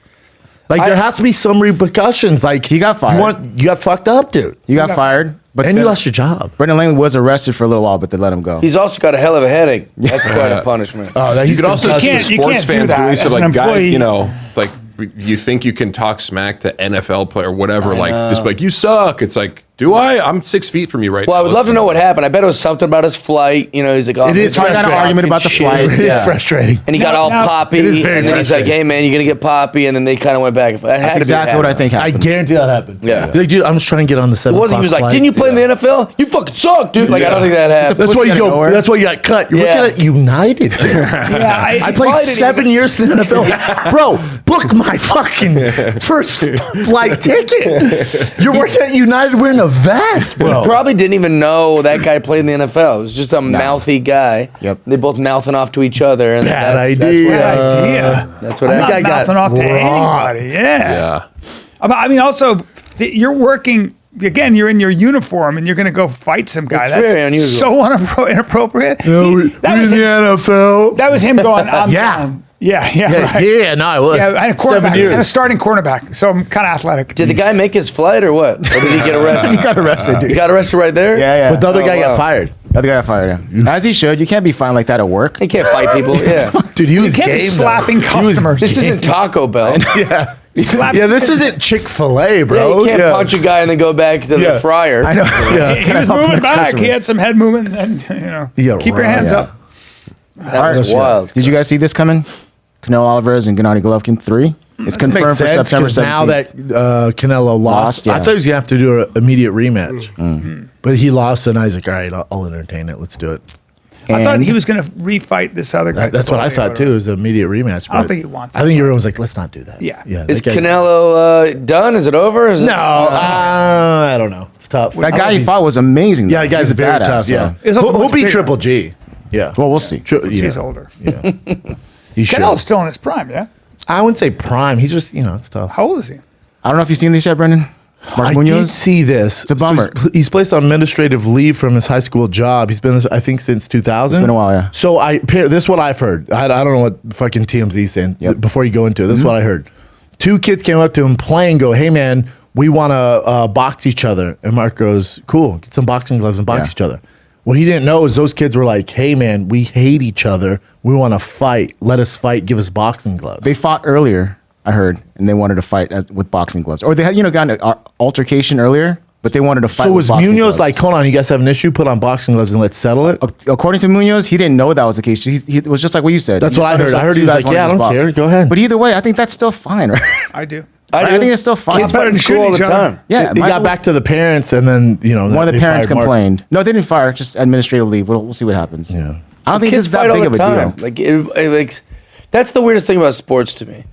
Like there has to be some repercussions. Like He got fired. You got fucked up, dude. You got fired, but And you then lost your job. Brendan Langley was arrested for a little while, but they let him go. He's also got a hell of a headache. That's quite a punishment. Oh, that You he's could also concussed. see the can't- you sports can't do fans that doing so, as an like guys, employee. you know, like you think you can talk smack to NFL player, whatever, like just like you suck. It's like, do I? I'm 6 feet from you right Well, now. I would love to know what happened. I bet it was something about his flight. You know, he's like, oh, It is Probably got an frustrating. argument about the Shit. flight. It is frustrating. And he got Now- all now- poppy. It is very and then he's like, frustrating. hey, man, you're going to get poppy. And then they kind of went back. That had That's to be exactly what I think I happened. guarantee that happened. Yeah. Like, dude, I'm just trying to get on the 7 It wasn't. He was like, flight. didn't you play in the NFL? You fucking suck, dude. Like, I don't think that happened. That's why you Pussy out of go. nowhere. That's why you got cut. You're Yeah. looking at United. Yeah, I played probably didn't 7 years in the NFL. Bro, book my fucking first flight ticket. You're working at United wearing a vest, bro. Probably didn't even know that guy played in the NFL. It was just a mouthy guy. Yep. They both mouthing off to each other. And Bad that's idea. Good idea. That's what I'm happened. not guy got mouthing off to rocked. anybody. Yeah. Yeah. I mean, also, you're working. Again, you're in your uniform and you're going to go fight some guy. It's That's very unusual. so inappropriate. No, He- we that, was in the him, NFL. that was him going, I'm Yeah. done. Yeah, Yeah, right. yeah, no, I was. Yeah, and a 7 cornerback, years. and a starting cornerback. So I'm kind of athletic. Did the guy make his flight or what? Or did he get arrested? He got arrested, dude. He got arrested right there? Yeah. But the other Oh, guy wow. got fired. The other guy got fired. Yeah. As he should. You can't be fined like that at work. He can't fight people. Yeah. Dude, he You was can't be game, though. slapping customers. This isn't Taco Bell. Yeah. Slap- Yeah, this isn't Chick-fil-A, Yeah, bro. you can't punch a guy and then go back to Yeah. the fryer. I know. Yeah. He was help moving next back. customer? He had some head movement. And Yeah, keep your right. hands Yeah. up. That was wild. Did you guys see this coming? Canelo Alvarez and Gennady Golovkin 3. It's confirmed Makes for sense, September 'cause 17th. now that Canelo lost, Lost, yeah. I thought he was gonna have to do an immediate rematch. But he lost, and Isaac, all right, I'll entertain it. Let's do it. I thought And- he was going to refight this other guy. That's what I thought too. Is an immediate rematch. I don't but think he wants I it. think everyone was like, let's not do that. Yeah. yeah. Is that guy- Canelo done? Is it over? Is No, I don't know. It's tough. That guy he fought was amazing. Yeah, though. the guy's He's a very badass, tough. so- Yeah, It's also he'll much beat bigger. Triple G. Yeah. Well, we'll see. Yeah. He's older. Yeah. He should. Canelo's still in his prime, yeah? I wouldn't say prime. He's just, it's tough. How old is he? I don't know if you've seen this yet, Brendan. Mark I Munoz. did see this. It's a bummer. So he's placed on administrative leave from his high school job. He's been, I think, since 2000. It's been a while, yeah. So this is what I've heard. I don't know what fucking TMZ's saying. Yep. Before you go into it, this is what I heard. 2 kids came up to him playing, go, hey, man, we want to box each other. And Mark goes, cool, get some boxing gloves and box each other. What he didn't know is those kids were like, hey, man, we hate each other. We want to fight. Let us fight. Give us boxing gloves. They fought earlier, I heard, and they wanted to fight with boxing gloves. Or they had, gotten an altercation earlier, but they wanted to fight So with was boxing Munoz gloves. like, hold on, you guys have an issue? Put on boxing gloves and let's settle it? According to Munoz, he didn't know that was the case. He was just like what you said. That's He what I just heard. I heard two he was guys like, yeah, I wanted don't to care. box. Go ahead. But either way, I think that's still fine, right? I do. I think it's still fine. Kids fight in school all the shooting each other. time. Yeah, He got back to the parents and then, one of the they parents fired Mark. complained. No, they didn't fire. Just administrative leave. We'll see what happens. Yeah. I don't think Kids it's that fight all big of the a time. deal. Like that's the weirdest thing about sports to me.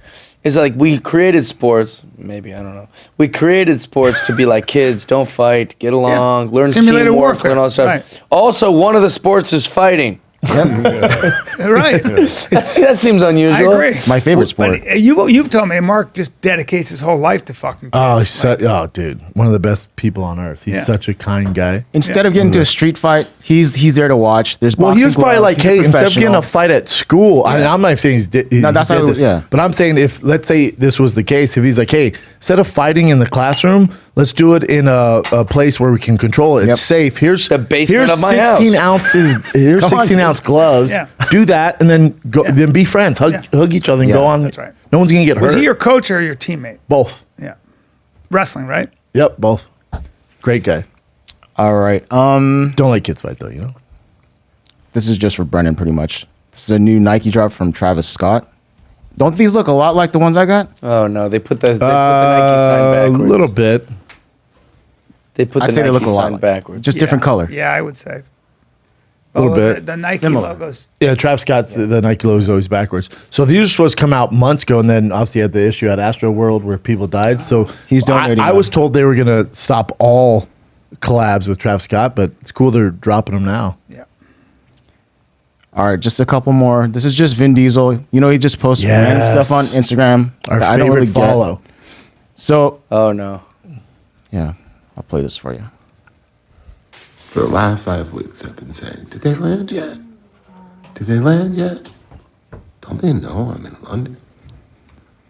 Is like we created sports, maybe, I don't know. We created sports to be like kids, don't fight, get along, learn Simulated teamwork, warfare. learn all that stuff. Right. Also, one of the sports is fighting. Right. That seems I unusual. agree. It's my favorite sport. But you've told me Mark just dedicates his whole life to fucking kids. Oh, dude, one of the best people on earth. He's Yeah. such a kind guy. Instead of getting into a street fight, he's there to watch. There's Well, he boxing was probably gloves. like, He's a hey, instead of professional. getting a fight at school, I'm not saying No, that's he did not- this, yeah. but I'm saying if, let's say this was the case, if he's like, hey, instead of fighting in the classroom, let's do it in a place where we can control it. Yep. It's safe. Here's The basement here's of my 16 house. ounces. Here's Come on, 16 ounce kids. gloves. Yeah. Do that, and then go. Yeah. Then be friends. Hug each other and Yeah, go on. that's right. No one's gonna get Was hurt. he your coach or your teammate? Both. Yeah. Wrestling, right? Yep, both. Great guy. All right. Don't let kids fight though. This is just for Brennan, pretty much. This is a new Nike drop from Travis Scott. Don't these look a lot like the ones I got? Oh no, they put the Nike sign A backwards. little bit. They put I'd the say they Nike look a lot sign like, backwards. just different color. Yeah, I would say. A little bit. The Nike Similar. logos. Yeah, Travis Scott's the Nike logo is always backwards. So these were supposed to come out months ago, and then obviously had the issue at Astro World where people died. So He's donating I them. was told they were gonna stop all collabs with Travis Scott, but it's cool they're dropping them now. Yeah. All right, just a couple more. This is just Vin Diesel. He just posts random Yes. stuff on Instagram. Our that I favorite don't really follow. get. So, Oh no. yeah, I'll play this for you. For the last 5 weeks, I've been saying, did they land yet? Did they land yet? Don't they know I'm in London?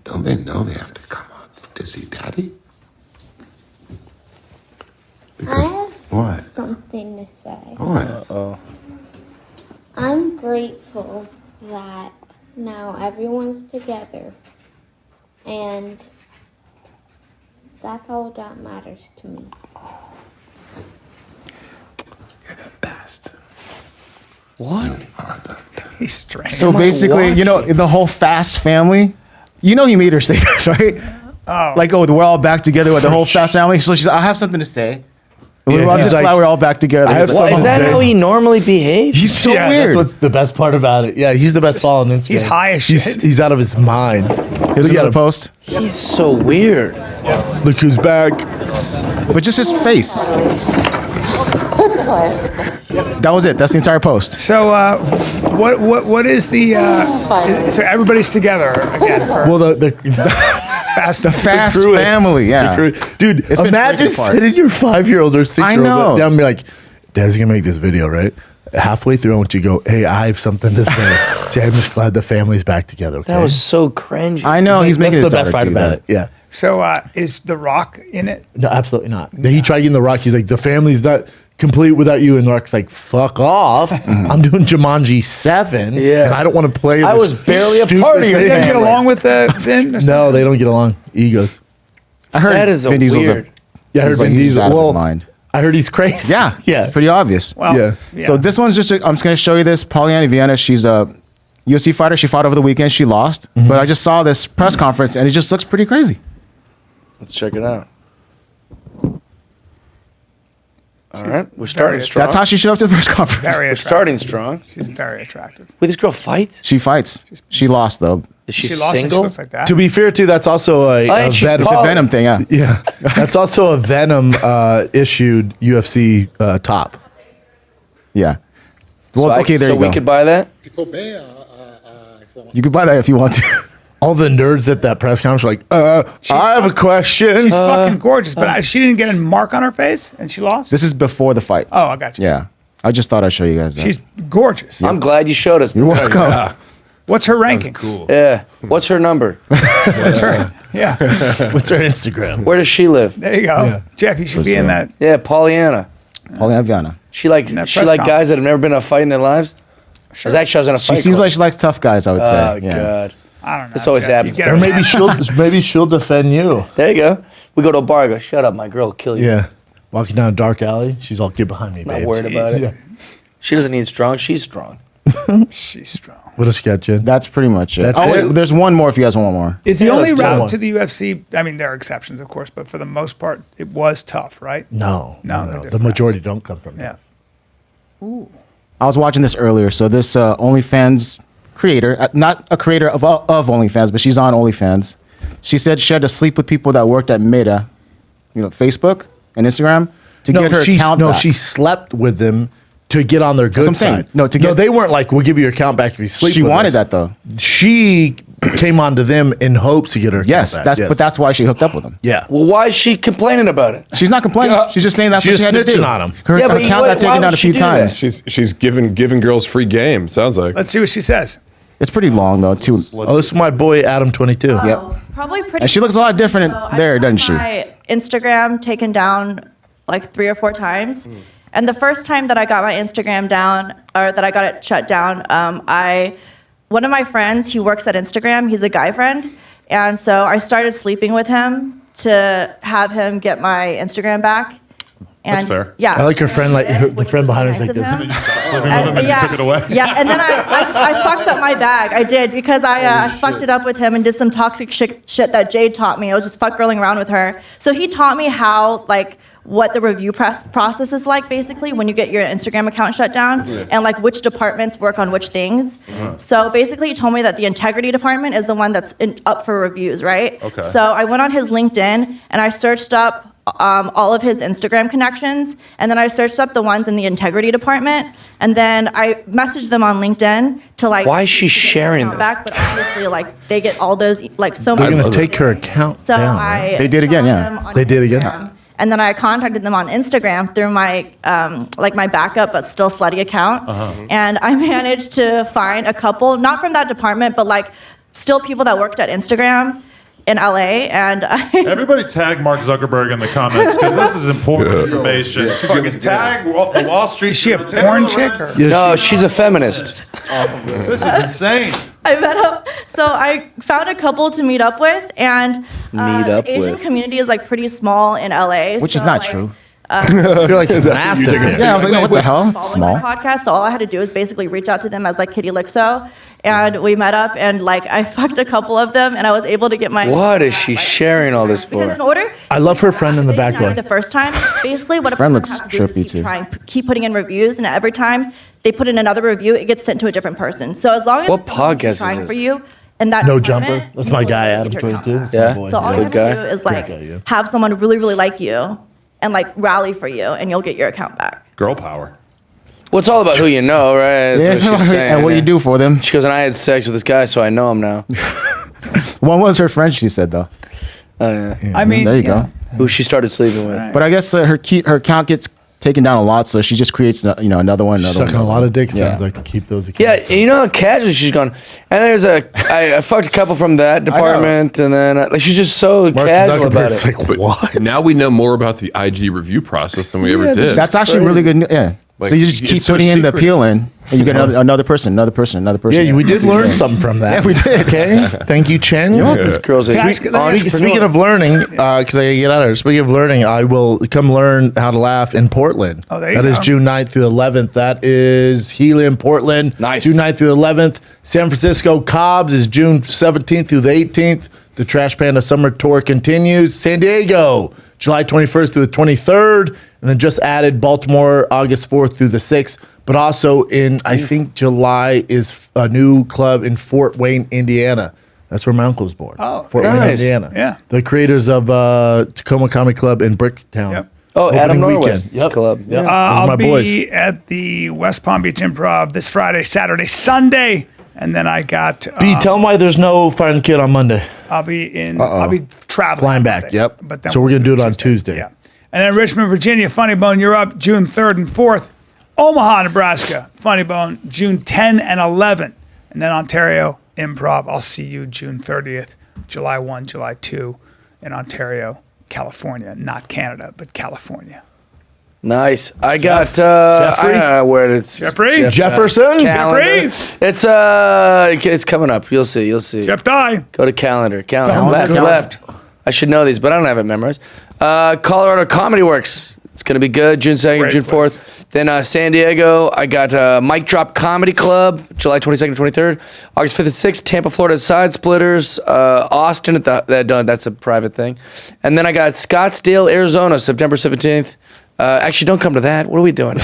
Don't they know they have to come up to see Daddy? I have What? something to say. What? I'm grateful that now everyone's together, and that's all that matters to me. You're the best. What? He's strange. So Am I basically, the whole Fast family, he made her say this, right? Oh. Like, we're all back together with the whole Fast family. So she's like, I have something to say. Yeah, I'm he's just like, glad we're all back together. I have He's something like, Is that say- how he normally behaves? He's so Yeah, weird. that's what's the best part about it. Yeah, he's the best follow on Instagram. He's high as shit. He's out of his mind. Here's Look at another him. post. He's so weird. Look who's back. But just his face. That was it. That's the entire post. So, what is the? So everybody's together again for Well, the Fast. The Fast crew is- family, yeah. the crew- Dude, It's been imagine breaking apart. sitting your 5-year-old or 6-year-old know. down and be like, Dad's gonna make this video, right? Halfway through, I want you to go, hey, I have something to say. Say, I'm just glad the family's back together. Okay? That was so cringy. I know he's making That's his the best daughter part do about that. it. Yeah. So, is The Rock in it? No, absolutely not. He tried getting The Rock. He's like, the family's not complete without you. And The Rock's like, fuck off. I'm doing Jumanji 7. Yeah. And I don't want to play I this was barely a stupid part of your Did thing. they get family. along with Vin? Or No, they don't get along. Egos. I heard That is Vin Diesel's weird. Yeah, I heard He's like, Vin he's Diesel. out of his Well, mind. I heard he's crazy. Yeah, Yeah. it's pretty obvious. Well, Yeah. So this one's just, I'm just going to show you this. Polyana Vienna, she's a UFC fighter. She fought over the weekend. She lost. But I just saw this press conference and it just looks pretty crazy. Let's check it out. All right, we're starting strong. That's how she showed up to the press conference. very We're attractive. starting strong. She's very attractive. Wait, this girl fights? She fights. She lost, though. Is she, She lost and she single? looks like that. To be fair, too, that's also a and she's Venom. It's a Oh. Venom thing, yeah. Yeah, that's also a Venom issued UFC top. Yeah. Well, So okay, there so you we go. could buy that? Ficou bem a You could buy that if you want to. All the nerds at that press conference were like, I have a question. She's fucking gorgeous, but she didn't get a mark on her face, and she lost. This is before the fight. Oh, I got you. Yeah. I just thought I'd show you guys that. She's gorgeous. I'm glad you showed us. You're welcome. What's her ranking? Cool. Yeah. What's her number? What's her? Yeah. What's her Instagram? Where does she live? There you go. Yeah. Jeff, you should be in that. Yeah, Pollyanna. Paulina Viana. She like that she press like guys conference. that have never been in a fight in their lives. Sure. I was in a fight. She seems club. like she likes tough guys, I would say. Oh Yeah. God. I don't know. This always Jeff. happens. You get Or her- maybe she'll defend you. There you go. We go to a bar. I go, shut up, my girl will kill you. Yeah. Walking down a dark alley, she's all, get behind me, Not babe. worried about it. Yeah. She doesn't need strong. She's strong. She's strong. What else you got, Jen? That's pretty much it. That's Oh, it. wait, there's one more if you guys want one more. Is the Yeah, only let's do route one. to the UFC? I mean, there are exceptions, of course, but for the most part, it was tough, right? No. No, they're The different majority don't come from Yeah. that. I was watching this earlier. So this OnlyFans creator, not a creator of OnlyFans, but she's on OnlyFans. She said she had to sleep with people that worked at Meta, Facebook and Instagram, to get her account back. she slept with them to get on their good what I'm saying. side. No, to get- they weren't like, we'll give you your account back if you sleep She with wanted us. that though. She came onto them in hopes to get her Yes, account back. but that's why she hooked up with him. Yeah. Well, why is she complaining about it? She's not complaining. She's just saying that's She's what she had to snitching do. on him. Her Yeah, but account why got taken would down a she few do that? times. She's giving girls free game. Sounds like. Let's see what she says. It's pretty long though, too. Oh, this is my boy Adam 22. Yep. Probably pretty. And she looks a lot different So there, I've doesn't had she? My Instagram taken down like 3 or 4 times, and the first time that I got my Instagram down, or that I got it shut down, one of my friends, he works at Instagram. He's a guy friend, and so I started sleeping with him to have him get my Instagram back. And That's fair. Yeah, I like her friend, like Which the friend was behind her is nice like of this. him. Sleeping with him and you took it away. Yeah, and then I fucked up my bag. I did because I fucked it up with him and did some toxic shit that Jade taught me. I was just fuck girling around with her. So he taught me how, like, what the review process is like, basically, when you get your Instagram account shut down, and like which departments work on which things. So basically, he told me that the integrity department is the one that's up for reviews, right? Okay. So I went on his LinkedIn and I searched up all of his Instagram connections, and then I searched up the ones in the integrity department, and then I messaged them on LinkedIn to like. Why is she to get their sharing account this? Back, but obviously, like they get all those like so They're many. going to take her account So down. right? I. They did again, found yeah. them on They did again. Instagram, and then I contacted them on Instagram through my like my backup but still slutty account, and I managed to find a couple, not from that department, but like still people that worked at Instagram in LA, and Everybody tag Mark Zuckerberg in the comments because this is important information. Fucking tag the Wall Street. Is she a porn chick? Or? No, she's a feminist. This is insane. I met up. So I found a couple to meet up with, and Meet up the Asian with. community is like pretty small in LA, Which is so, not like, true. I feel like it's massive. Yeah, I was like, no, what the hell? It's following small. my podcast, so all I had to do was basically reach out to them as like Kitty Lixo, and we met up, and like I fucked a couple of them, and I was able to get my. What is she sharing all this Because for? in order. I love her friend in the back Not one. the first time, basically, what a Friend person looks has to do is trippy, keep too. trying, keep putting in reviews, and every time they put in another review, it gets sent to a different person. So as long as What someone podcast keeps is trying this? for you, and that No department, jumper. That's you my will guy, get Adam your 22. account back. That's my Yeah. boy. So all you Good have guy. to do is like guy, yeah. have someone really, really like you, and like rally for you, and you'll get your account back. Girl power. Well, it's all about who you know, right? That's Yeah, what she's saying. and what you do for them. She goes, and I had sex with this guy, so I know him now. One was her friend, she said, though. Oh, yeah. I mean, There you yeah. go. Who she started sleeping with. But I guess her account gets taken down a lot, so she just creates another one. Sucking a lot of dick, Yeah. sounds like, to keep those Yeah, accounts. and you know how casual she's gone. And there's I fucked a couple from that department, and then like she's just so Mark casual about Zuckerberg's it. like, what? Now we know more about the IG review process than we ever did. That's actually really good. Yeah. Like, so you just keep it's so putting in the secret. appeal in, and you get another person. Yeah, we did That's what learn you're saying. something from that. Yeah, we did. Okay. Thank you, Chen. This girl's a Guys, sweet let me ask you- Speaking of learning, because I get out of here. Speaking of learning, I will come learn how to laugh in Portland. Oh, there you That is go. June 9th through 11th. That is Helium, Portland. Nice. June 9th through 11th. San Francisco Cobb's is June 17th through the 18th. The Trash Panda Summer Tour continues. San Diego, July 21st through the 23rd. And then just added Baltimore, August 4th through the 6th. But also in, I think, July is a new club in Fort Wayne, Indiana. That's where my uncle was born. Oh, Fort Wayne, nice. Indiana. Yeah. The creators of Tacoma Comedy Club in Bricktown. Yep. Oh, Adam Opening Norwest's weekend. club. Yep. Yeah. Those are I'll my be boys. at the West Palm Beach Improv this Friday, Saturday, Sunday. And then I got B, tell them why there's no Fun Kid on Monday. I'll be traveling. Flying on back, Monday. yep. But then So we're going to do it on Tuesday. Yeah. And then Richmond, Virginia, Funny Bone, you're up June 3rd and 4th. Omaha, Nebraska, Funny Bone, June 10 and 11. And then Ontario, Improv. I'll see you June 30th, July 1, July 2 in Ontario, California. Not Canada, but California. Nice. I got Jeffrey? I don't know where it's Jeffrey? Jefferson? calendar. Jeffrey? It's coming up. You'll see. Jeff Dye. Go to calendar. Calendar. Left. I should know these, but I don't have it memorized. Colorado Comedy Works. It's gonna be good. June 2nd, Great June place. 4th. Then San Diego, I got Mic Drop Comedy Club, July 22nd, 23rd. August 5th and 6th, Tampa, Florida, Side Splitters. Austin at that's a private thing. And then I got Scottsdale, Arizona, September 17th. Actually, don't come to that. What are we doing?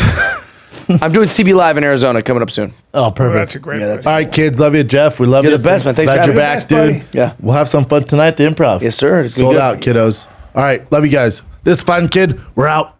I'm doing CB Live in Arizona coming up soon. Oh, perfect. That's a great place. All right, kids. Love you, Jeff. We love You're you. the best, man. Thanks for Glad you're having me. back, You're the dude. best, buddy. Yeah. We'll have some fun tonight at the Improv. Yes, sir. It's been Sold good. out, kiddos. All right. Love you guys. This is Fun Kid. We're out.